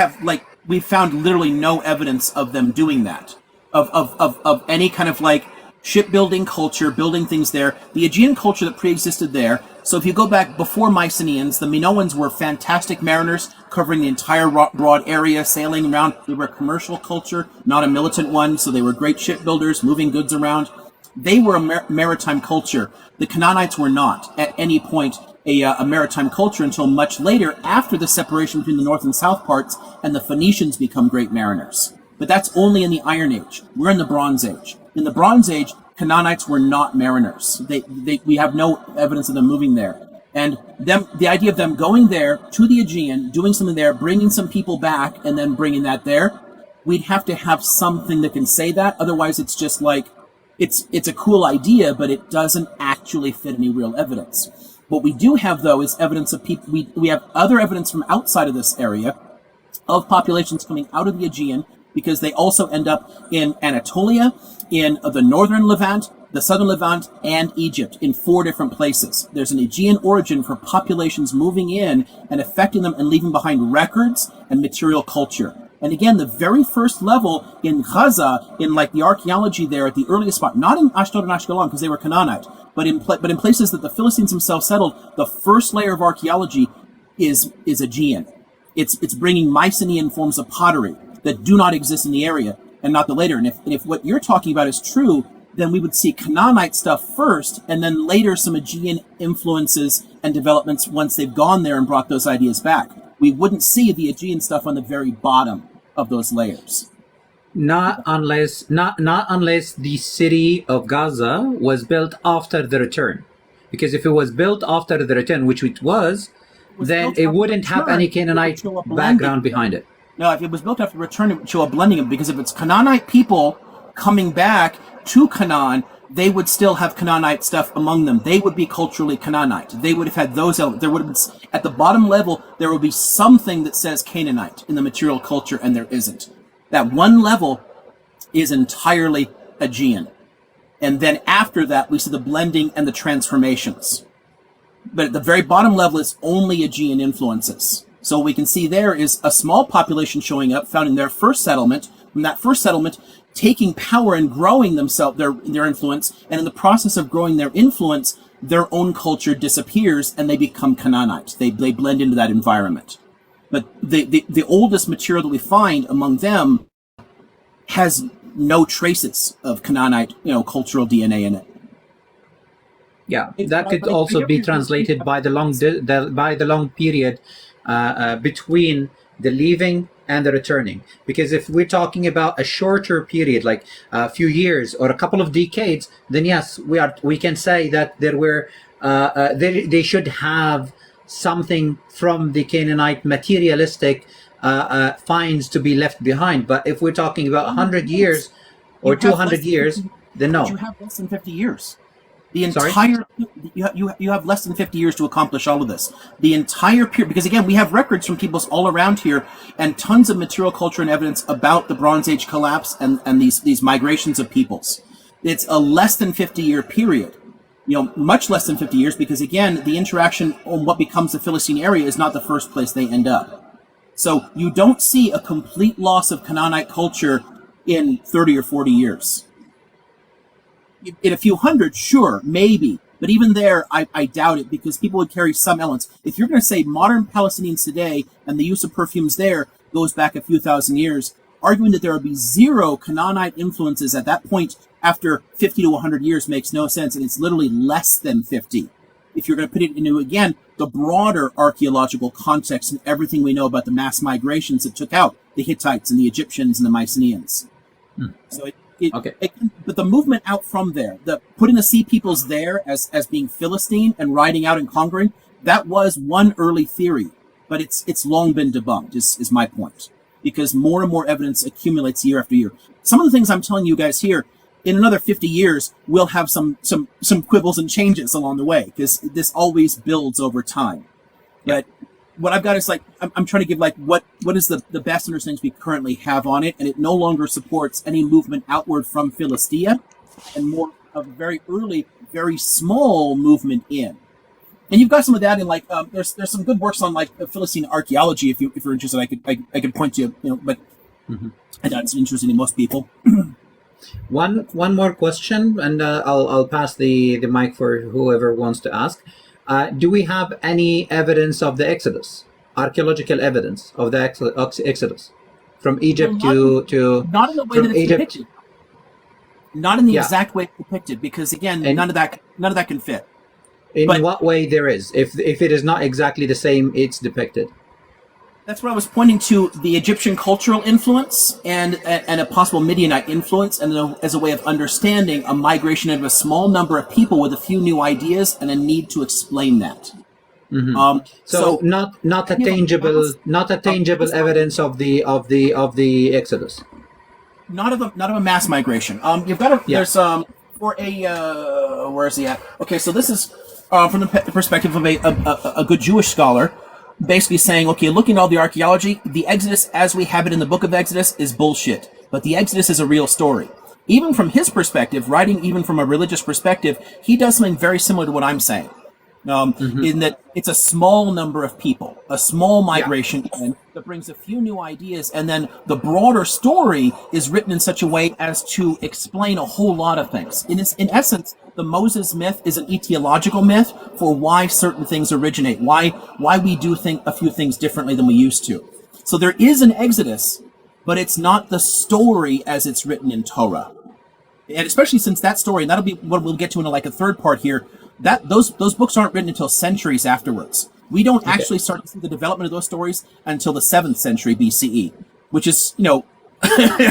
found literally no evidence of them doing that, of any kind of like shipbuilding culture, building things there. The Aegean culture that pre-existed there. So if you go back before Mycenaeans, the Minoans were fantastic mariners, covering the entire broad area, sailing around. They were a commercial culture, not a militant one. So they were great shipbuilders, moving goods around. They were a maritime culture. The Canaanites were not at any point a maritime culture until much later, after the separation between the north and south parts, and the Phoenicians become great mariners. But that's only in the Iron Age. We're in the Bronze Age. In the Bronze Age, Canaanites were not mariners. We have no evidence of them moving there. And the idea of them going there to the Aegean, doing something there, bringing some people back, and then bringing that there, we'd have to have something that can say that. Otherwise, it's just like, it's a cool idea, but it doesn't actually fit any real evidence. What we do have, though, is evidence of people. We have other evidence from outside of this area of populations coming out of the Aegean, because they also end up in Anatolia, in the northern Levant, the southern Levant, and Egypt, in 4 different places. There's an Aegean origin for populations moving in and affecting them and leaving behind records and material culture. And again, the very first level in Gaza, in like the archaeology there at the earliest spot, not in Ashdod and Ashkelon because they were Canaanite, but in places that the Philistines themselves settled, the first layer of archaeology is Aegean. It's bringing Mycenaean forms of pottery that do not exist in the area, and not the later. And if what you're talking about is true, then we would see Canaanite stuff first, and then later some Aegean influences and developments once they've gone there and brought those ideas back. We wouldn't see the Aegean stuff on the very bottom of those layers. Not unless the city of Gaza was built after the return. Because if it was built after the return, which it was, then it wouldn't have any Canaanite background behind it. No, if it was built after the return, it would show a blending of, because if it's Canaanite people coming back to Canaan, they would still have Canaanite stuff among them. They would be culturally Canaanite. They would have had those elements. There would have been, at the bottom level, there would be something that says Canaanite in the material culture, and there isn't. That one level is entirely Aegean. And then after that, we see the blending and the transformations. But at the very bottom level is only Aegean influences. So what we can see there is a small population showing up, found in their first settlement. From that first settlement, taking power and growing themselves, their influence, and in the process of growing their influence, their own culture disappears and they become Canaanite. They blend into that environment. But the oldest material that we find among them has no traces of Canaanite, cultural DNA in it. Yeah, that could also be translated by the long period between the leaving and the returning. Because if we're talking about a shorter period, like a few years or a couple of decades, then yes, we can say that there were they should have something from the Canaanite materialistic finds to be left behind. But if we're talking about 100 years or 200 years, then no. You have less than 50 years. The entire you have less than 50 years to accomplish all of this. The entire period, because again, we have records from peoples all around here and tons of material culture and evidence about the Bronze Age collapse and these migrations of peoples. It's a less than 50-year period. Much less than 50 years, because again, the interaction on what becomes the Philistine area is not the first place they end up. So you don't see a complete loss of Canaanite culture in 30 or 40 years. In a few hundred, sure, maybe. But even there, I doubt it, because people would carry some elements. If you're going to say modern Palestinians today and the use of perfumes there goes back a few thousand years, arguing that there would be zero Canaanite influences at that point after 50 to 100 years makes no sense, and it's literally less than 50. If you're going to put it into, again, the broader archaeological context and everything we know about the mass migrations that took out the Hittites and the Egyptians and the Mycenaeans. So but the movement out from there, the putting the sea peoples there as being Philistine and riding out and conquering, that was one early theory, but it's long been debunked, is my point, because more and more evidence accumulates year after year. Some of the things I'm telling you guys here, in another 50 years, we'll have some quibbles and changes along the way, because this always builds over time. But what I've got is I'm trying to give what is the best understanding we currently have on it, and it no longer supports any movement outward from Philistia, and more of a very early, very small movement in. And you've got some of that in there's some good works on Philistine archaeology if you're interested. I could point to but I doubt it's interesting to most people. One more question, and I'll pass the mic for whoever wants to ask. Do we have any evidence of the Exodus, archaeological evidence of the Exodus from Egypt to not in the way that it's depicted, not in the exact way it's depicted, because again, none of that can fit. In what way there is? If it is not exactly the same, it's depicted. That's what I was pointing to: the Egyptian cultural influence and a possible Midianite influence, and as a way of understanding a migration of a small number of people with a few new ideas and a need to explain that. Mm-hmm. So not a tangible evidence of the Exodus. Not of a mass migration. You've got there's for a where is he at? Okay, so this is from the perspective of a good Jewish scholar, basically saying, okay, looking at all the archaeology, the Exodus as we have it in the book of Exodus is bullshit. But the Exodus is a real story. Even from his perspective, writing even from a religious perspective, he does something very similar to what I'm saying. In that it's a small number of people, a small migration that brings a few new ideas, and then the broader story is written in such a way as to explain a whole lot of things. In essence, the Moses myth is an etiological myth for why certain things originate, why we do think a few things differently than we used to. So there is an Exodus, but it's not the story as it's written in Torah. And especially since that story, and that'll be what we'll get to in like a third part here, that those books aren't written until centuries afterwards. We don't actually start to see the development of those stories until the 7th century BCE, which is,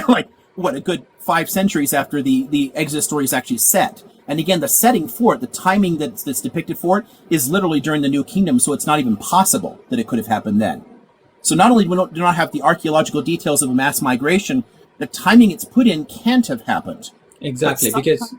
like, what, a good 5 centuries after the Exodus story is actually set. And again, the setting for it, the timing that's depicted for it, is literally during the New Kingdom, so it's not even possible that it could have happened then. So not only do we not have the archaeological details of a mass migration, the timing it's put in can't have happened. Exactly,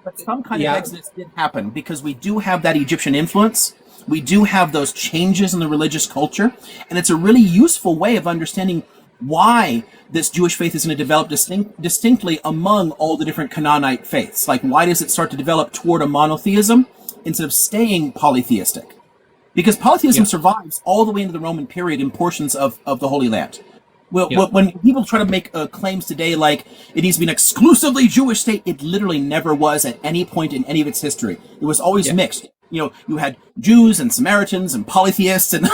but some kind of Exodus did happen, because we do have that Egyptian influence. We do have those changes in the religious culture, and it's a really useful way of understanding why this Jewish faith is going to develop distinctly among all the different Canaanite faiths. Like, why does it start to develop toward a monotheism instead of staying polytheistic? Because polytheism survives all the way into the Roman period in portions of the Holy Land. Well, when people try to make claims today like it needs to be an exclusively Jewish state, it literally never was at any point in any of its history. It was always mixed. You had Jews and Samaritans and polytheists and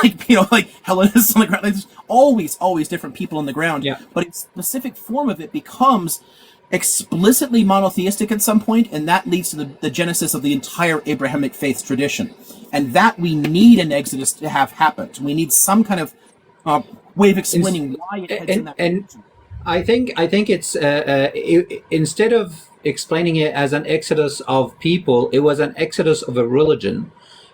like Hellenists on the ground. There's always different people on the ground. Yeah. But its specific form of it becomes explicitly monotheistic at some point, and that leads to the genesis of the entire Abrahamic faith tradition. And that we need an Exodus to have happened. We need some kind of way of explaining why it heads in that direction. I think it's instead of explaining it as an exodus of people, it was an exodus of a religion.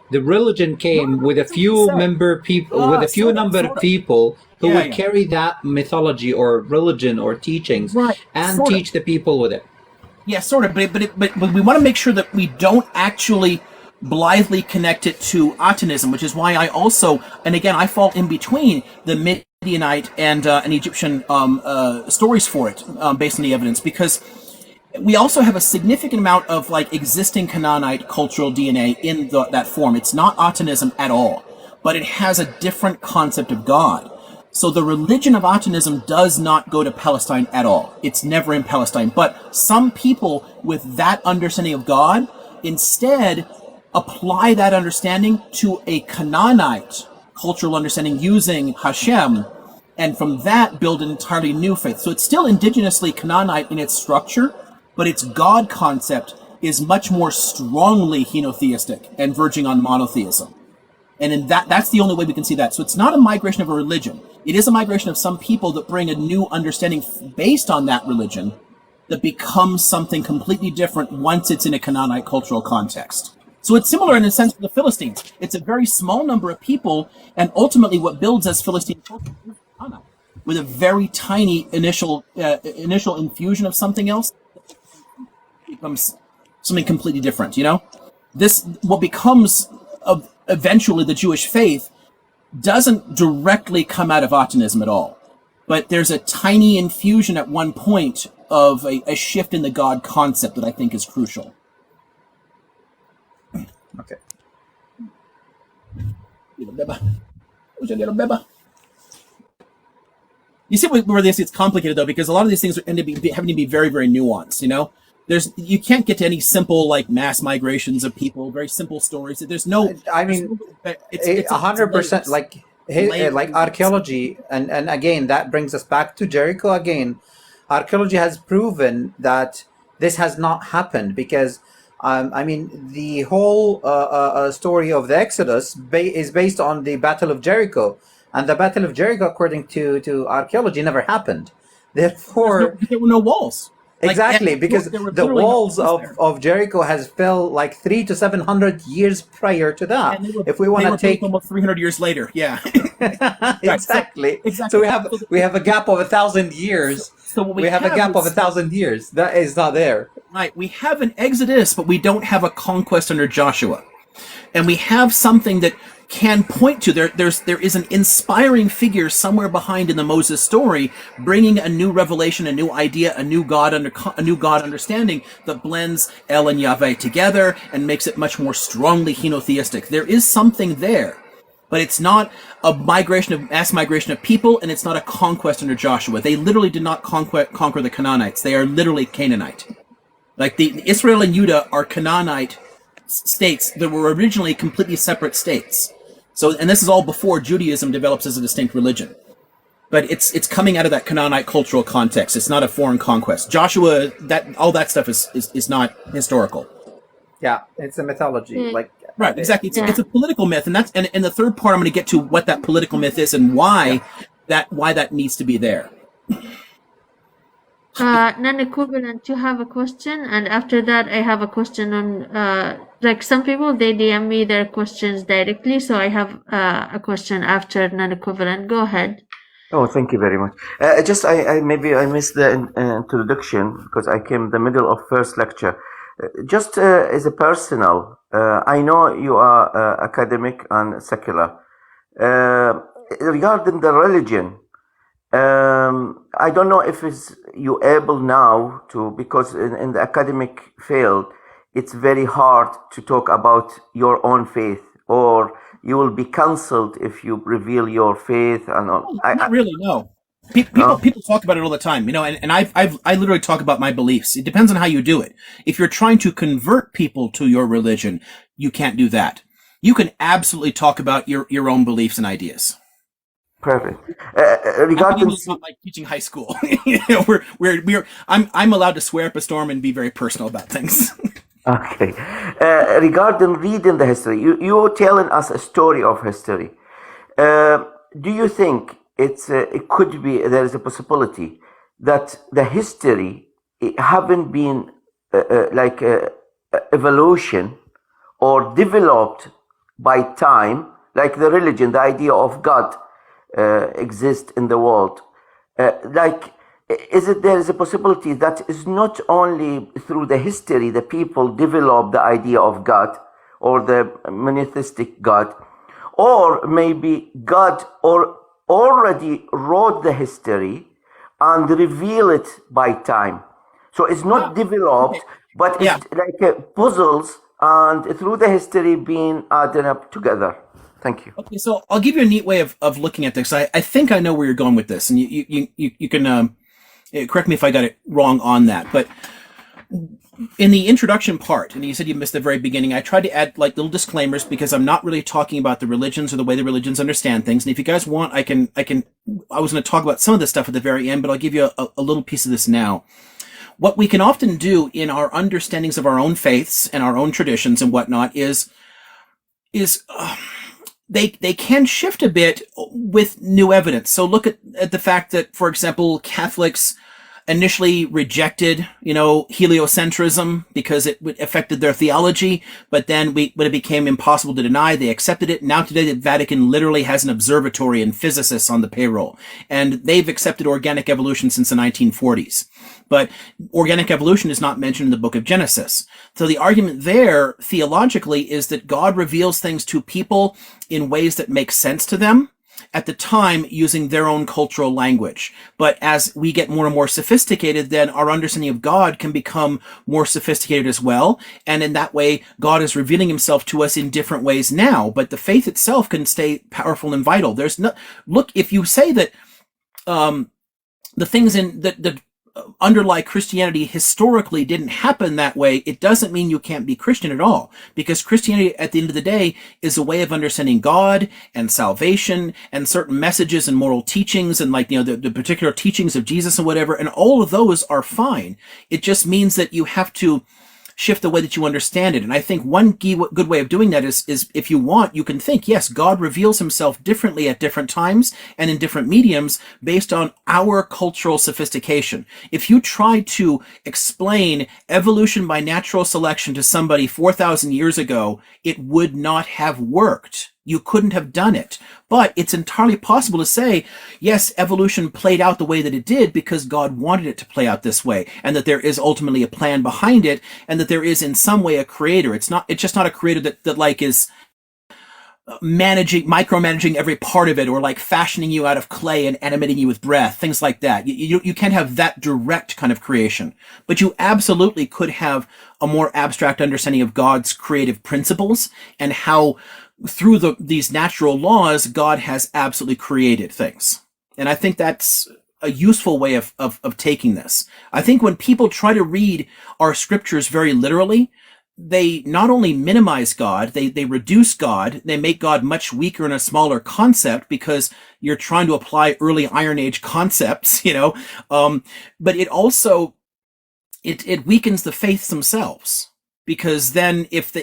The religion came with a few number of people who would carry that mythology or religion or teachings and teach the people with it. Yeah, sort of, but we want to make sure that we don't actually blithely connect it to Atanism, which is why I also, and again, I fall in between the Midianite and Egyptian stories for it, based on the evidence, because we also have a significant amount of like existing Canaanite cultural DNA in that form. It's not Atanism at all, but it has a different concept of God. So the religion of Atanism does not go to Palestine at all. It's never in Palestine. But some people with that understanding of God instead apply that understanding to a Canaanite cultural understanding using Hashem, and from that build an entirely new faith. So it's still indigenously Canaanite in its structure, but its God concept is much more strongly henotheistic and verging on monotheism. And in that's the only way we can see that. So it's not a migration of a religion. It is a migration of some people that bring a new understanding based on that religion that becomes something completely different once it's in a Canaanite cultural context. So it's similar in a sense to the Philistines. It's a very small number of people, and ultimately what builds as Philistine culture is Canaanite, with a very tiny initial infusion of something else becomes something completely different. This what becomes eventually the Jewish faith doesn't directly come out of Atanism at all, but there's a tiny infusion at one point of a shift in the God concept that I think is crucial. Okay. You see where this gets complicated though, because a lot of these things end up having to be very, very nuanced. You can't get to any simple like mass migrations of people, very simple stories. There's no. I mean, it's 100% like archaeology, and again that brings us back to Jericho again. Archaeology has proven that this has not happened because. The whole story of the Exodus is based on the Battle of Jericho, and the Battle of Jericho, according to archaeology, never happened. Therefore, there were no walls. Exactly, because the walls of Jericho has fell like 300 to 700 years prior to that. If we want to take almost 300 years later, exactly. So we have a gap of 1,000 years. So we have a gap of 1,000 years. That is not there. Right. We have an Exodus, but we don't have a conquest under Joshua. And we have something that can point to there is an inspiring figure somewhere behind in the Moses story, bringing a new revelation, a new idea, a new God understanding that blends El and Yahweh together and makes it much more strongly henotheistic. There is something there, but it's not a mass migration of people, and it's not a conquest under Joshua. They literally did not conquer the Canaanites. They are literally Canaanite. Like the Israel and Judah are Canaanite states that were originally completely separate states. So, and this is all before Judaism develops as a distinct religion. But it's coming out of that Canaanite cultural context. It's not a foreign conquest. Joshua, all that stuff is not historical. Yeah, it's a mythology. Like right, exactly. It's a political myth, and that's and the third part I'm going to get to what that political myth is and why that needs to be there. Non-equivalent, you have a question, and after that I have a question on like some people they DM me their questions directly, so I have a question after non-equivalent. Go ahead. Oh, thank you very much. Just I maybe I missed the introduction because I came in the middle of first lecture. Just as a personal, I know you are academic and secular. Regarding the religion, I don't know if you able now to, because in the academic field, it's very hard to talk about your own faith, or you will be cancelled if you reveal your faith and all. Not really, no. People talk about it all the time, you know, and I literally talk about my beliefs. It depends on how you do it. If you're trying to convert people to your religion, you can't do that. You can absolutely talk about your own beliefs and ideas. Perfect. Regarding it's not like teaching high school. You know, I'm allowed to swear up a storm and be very personal about things. Okay. Regarding reading the history, you're telling us a story of history. Do you think it could be, there is a possibility that the history haven't been like evolution or developed by time, like the religion, the idea of God exist in the world? Like, there is a possibility that is not only through the history the people develop the idea of God or the monotheistic God, or maybe God already wrote the history and reveal it by time. So it's not developed, but it's like puzzles and through the history being added up together. Thank you. Okay, so I'll give you a neat way of looking at this. I think I know where you're going with this, and you can correct me if I got it wrong on that. But in the introduction part, and you said you missed the very beginning, I tried to add like little disclaimers because I'm not really talking about the religions or the way the religions understand things. And if you guys want, I was going to talk about some of this stuff at the very end, but I'll give you a little piece of this now. What we can often do in our understandings of our own faiths and our own traditions and whatnot is they can shift a bit with new evidence. So look at the fact that, for example, Catholics initially rejected, heliocentrism because it affected their theology, but then when it became impossible to deny, they accepted it. Now today, the Vatican literally has an observatory and physicists on the payroll, and they've accepted organic evolution since the 1940s. But organic evolution is not mentioned in the book of Genesis. So the argument there, theologically, is that God reveals things to people in ways that make sense to them at the time using their own cultural language. But as we get more and more sophisticated, then our understanding of God can become more sophisticated as well. And in that way, God is revealing himself to us in different ways now. But the faith itself can stay powerful and vital. If you say that the things that underlie Christianity historically didn't happen that way, it doesn't mean you can't be Christian at all, because Christianity at the end of the day is a way of understanding God and salvation and certain messages and moral teachings and the particular teachings of Jesus and whatever, and all of those are fine. It just means that you have to shift the way that you understand it. And I think one good way of doing that is if you want, you can think, yes, God reveals himself differently at different times and in different mediums based on our cultural sophistication. If you try to explain evolution by natural selection to somebody 4,000 years ago, it would not have worked. You couldn't have done it. But it's entirely possible to say, yes, evolution played out the way that it did because God wanted it to play out this way, and that there is ultimately a plan behind it, and that there is in some way a creator. It's just not a creator that like is micromanaging every part of it, or like fashioning you out of clay and animating you with breath, things like that. You can't have that direct kind of creation, but you absolutely could have a more abstract understanding of God's creative principles and how through these natural laws, God has absolutely created things. And I think that's a useful way of taking this. I think when people try to read our scriptures very literally, they not only minimize God, they reduce God, they make God much weaker in a smaller concept because you're trying to apply early Iron Age concepts, but it also, it weakens the faiths themselves. Because then if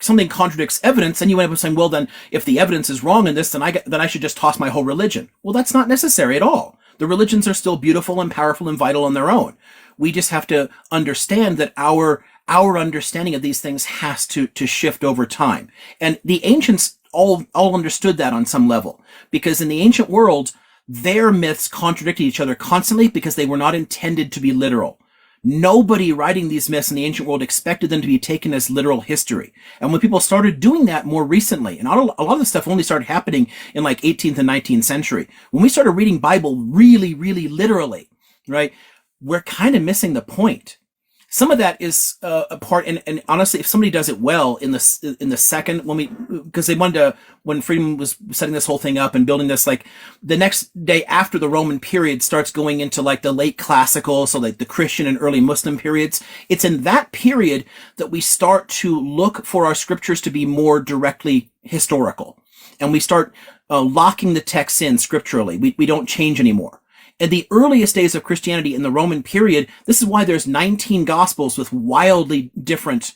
something contradicts evidence, then you end up saying, well, then if the evidence is wrong in this, then I should just toss my whole religion. Well, that's not necessary at all. The religions are still beautiful and powerful and vital on their own. We just have to understand that our understanding of these things has to shift over time. And the ancients all understood that on some level, because in the ancient world, their myths contradicted each other constantly because they were not intended to be literal. Nobody writing these myths in the ancient world expected them to be taken as literal history. And when people started doing that more recently, and a lot of the stuff only started happening in like 18th and 19th century, when we started reading Bible really, really literally, right, we're kind of missing the point. Some of that is a part, and honestly, if somebody does it well in the second, because they wanted to, when Freedom was setting this whole thing up and building this, like the next day after the Roman period starts going into like the late classical, so like the Christian and early Muslim periods, it's in that period that we start to look for our scriptures to be more directly historical, and we start locking the texts in scripturally. We don't change anymore. In the earliest days of Christianity in the Roman period, this is why there's 19 Gospels with wildly different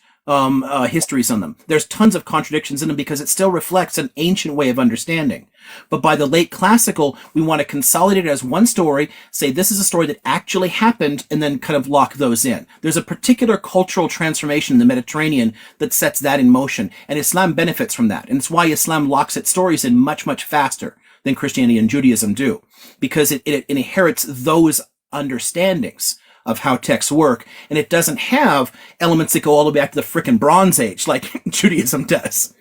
histories on them. There's tons of contradictions in them because it still reflects an ancient way of understanding. But by the late classical, we want to consolidate it as one story, say this is a story that actually happened, and then kind of lock those in. There's a particular cultural transformation in the Mediterranean that sets that in motion, and Islam benefits from that. And it's why Islam locks its stories in much, much faster than Christianity and Judaism do, because it inherits those understandings of how texts work, and it doesn't have elements that go all the way back to the frickin' Bronze Age like Judaism does.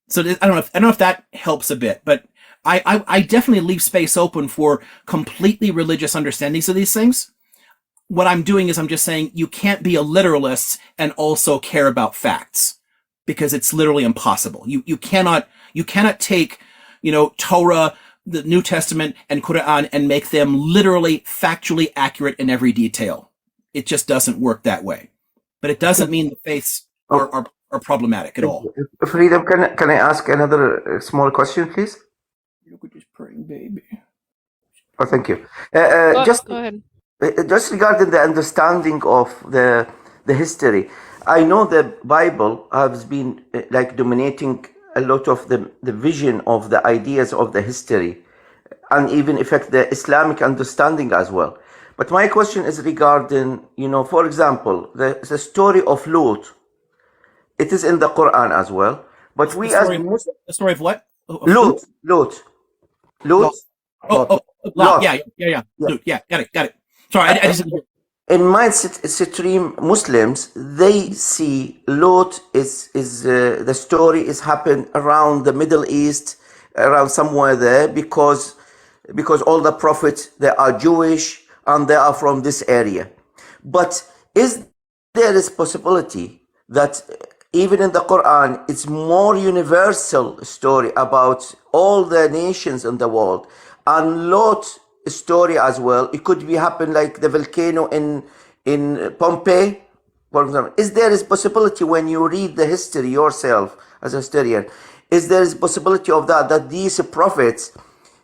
So I don't know if that helps a bit, but I definitely leave space open for completely religious understandings of these things. What I'm doing is I'm just saying you can't be a literalist and also care about facts, because it's literally impossible. You cannot take Torah, the New Testament, and Quran and make them literally, factually accurate in every detail. It just doesn't work that way. But it doesn't mean the faiths are problematic at all. Freedom, can I ask another small question, please? You could just praying, baby. Oh, thank you. Go ahead. Just regarding the understanding of the history, I know the Bible has been like dominating a lot of the vision of the ideas of the history, and even affect the Islamic understanding as well. But my question is regarding, for example, the story of Lot. It is in the Quran as well. But The story of what? Lot. Lot. Yeah. Lot, yeah, got it. Sorry, I just... In mainstream Muslims, they see Lot is the story is happened around the Middle East, around somewhere there, because all the prophets, they are Jewish and they are from this area. But is there is possibility that even in the Quran, it's more universal story about all the nations in the world, and Lot story as well? It could be happen like the volcano in Pompeii, for example. Is there is possibility when you read the history yourself as a historian, is there is possibility of that these prophets,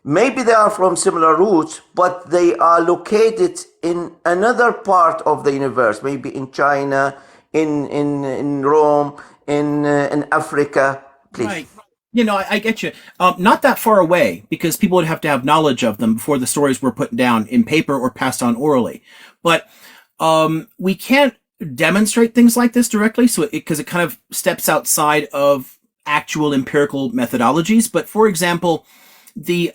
maybe they are from similar roots, but they are located in another part of the universe, maybe in China, in Rome, in Africa, please? Right. I get you. Not that far away, because people would have to have knowledge of them before the stories were put down in paper or passed on orally. But we can't demonstrate things like this directly, because it kind of steps outside of actual empirical methodologies. But for example, the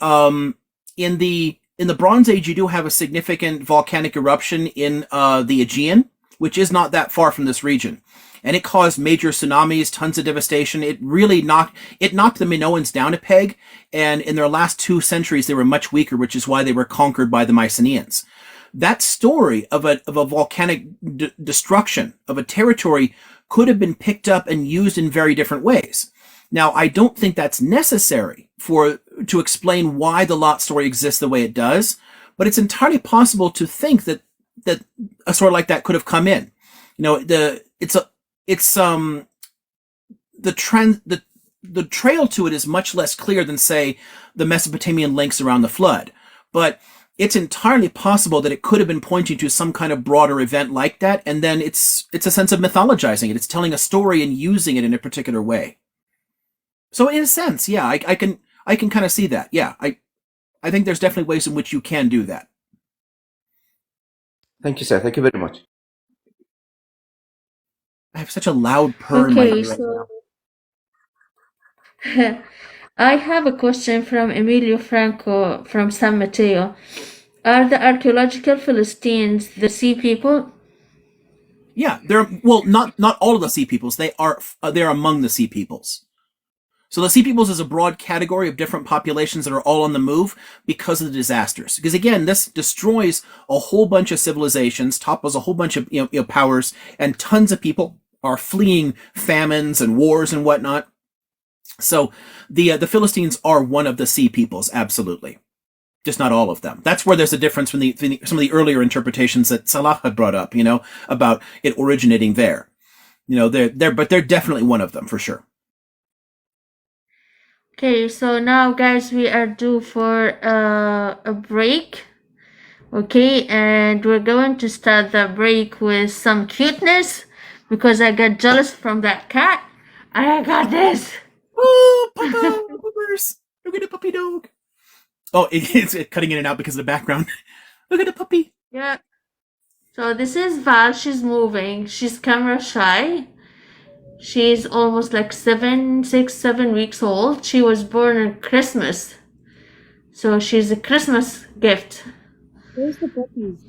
in the Bronze Age, you do have a significant volcanic eruption in the Aegean, which is not that far from this region. And it caused major tsunamis, tons of devastation. It really knocked the Minoans down a peg. And in their last 2 centuries, they were much weaker, which is why they were conquered by the Mycenaeans. That story of a volcanic destruction of a territory could have been picked up and used in very different ways. Now, I don't think that's necessary to explain why the Lot story exists the way it does, but it's entirely possible to think that a story like that could have come in. You know, the trail to it is much less clear than, say, the Mesopotamian links around the flood, but it's entirely possible that it could have been pointing to some kind of broader event like that, and then it's a sense of mythologizing it. It's telling a story and using it in a particular way. So in a sense, yeah, I can kind of see that. Yeah, I think there's definitely ways in which you can do that. Thank you, sir. Thank you very much. I have such a loud purr in my ear right now. I have a question from Emilio Franco from San Mateo. Are the archaeological Philistines the sea people? Yeah, not all of the sea peoples. They're among the sea peoples. So the sea peoples is a broad category of different populations that are all on the move because of the disasters. Because again, this destroys a whole bunch of civilizations, topples a whole bunch of powers, and tons of people are fleeing famines and wars and whatnot. So the Philistines are one of the sea peoples, absolutely. Just not all of them. That's where there's a difference from some of the earlier interpretations that Salah had brought up, about it originating there. But they're definitely one of them for sure. Okay, so now guys, we are due for a break. Okay, and we're going to start the break with some cuteness because I got jealous from that cat. I got this. Oh, Papa, poopers. Look at the puppy dog. Oh, it's cutting in and out because of the background. Look at the puppy. Yeah. So this is Val. She's moving. She's camera shy. She's almost like 7 weeks old. She was born on Christmas. So she's a Christmas gift. Where's the puppies?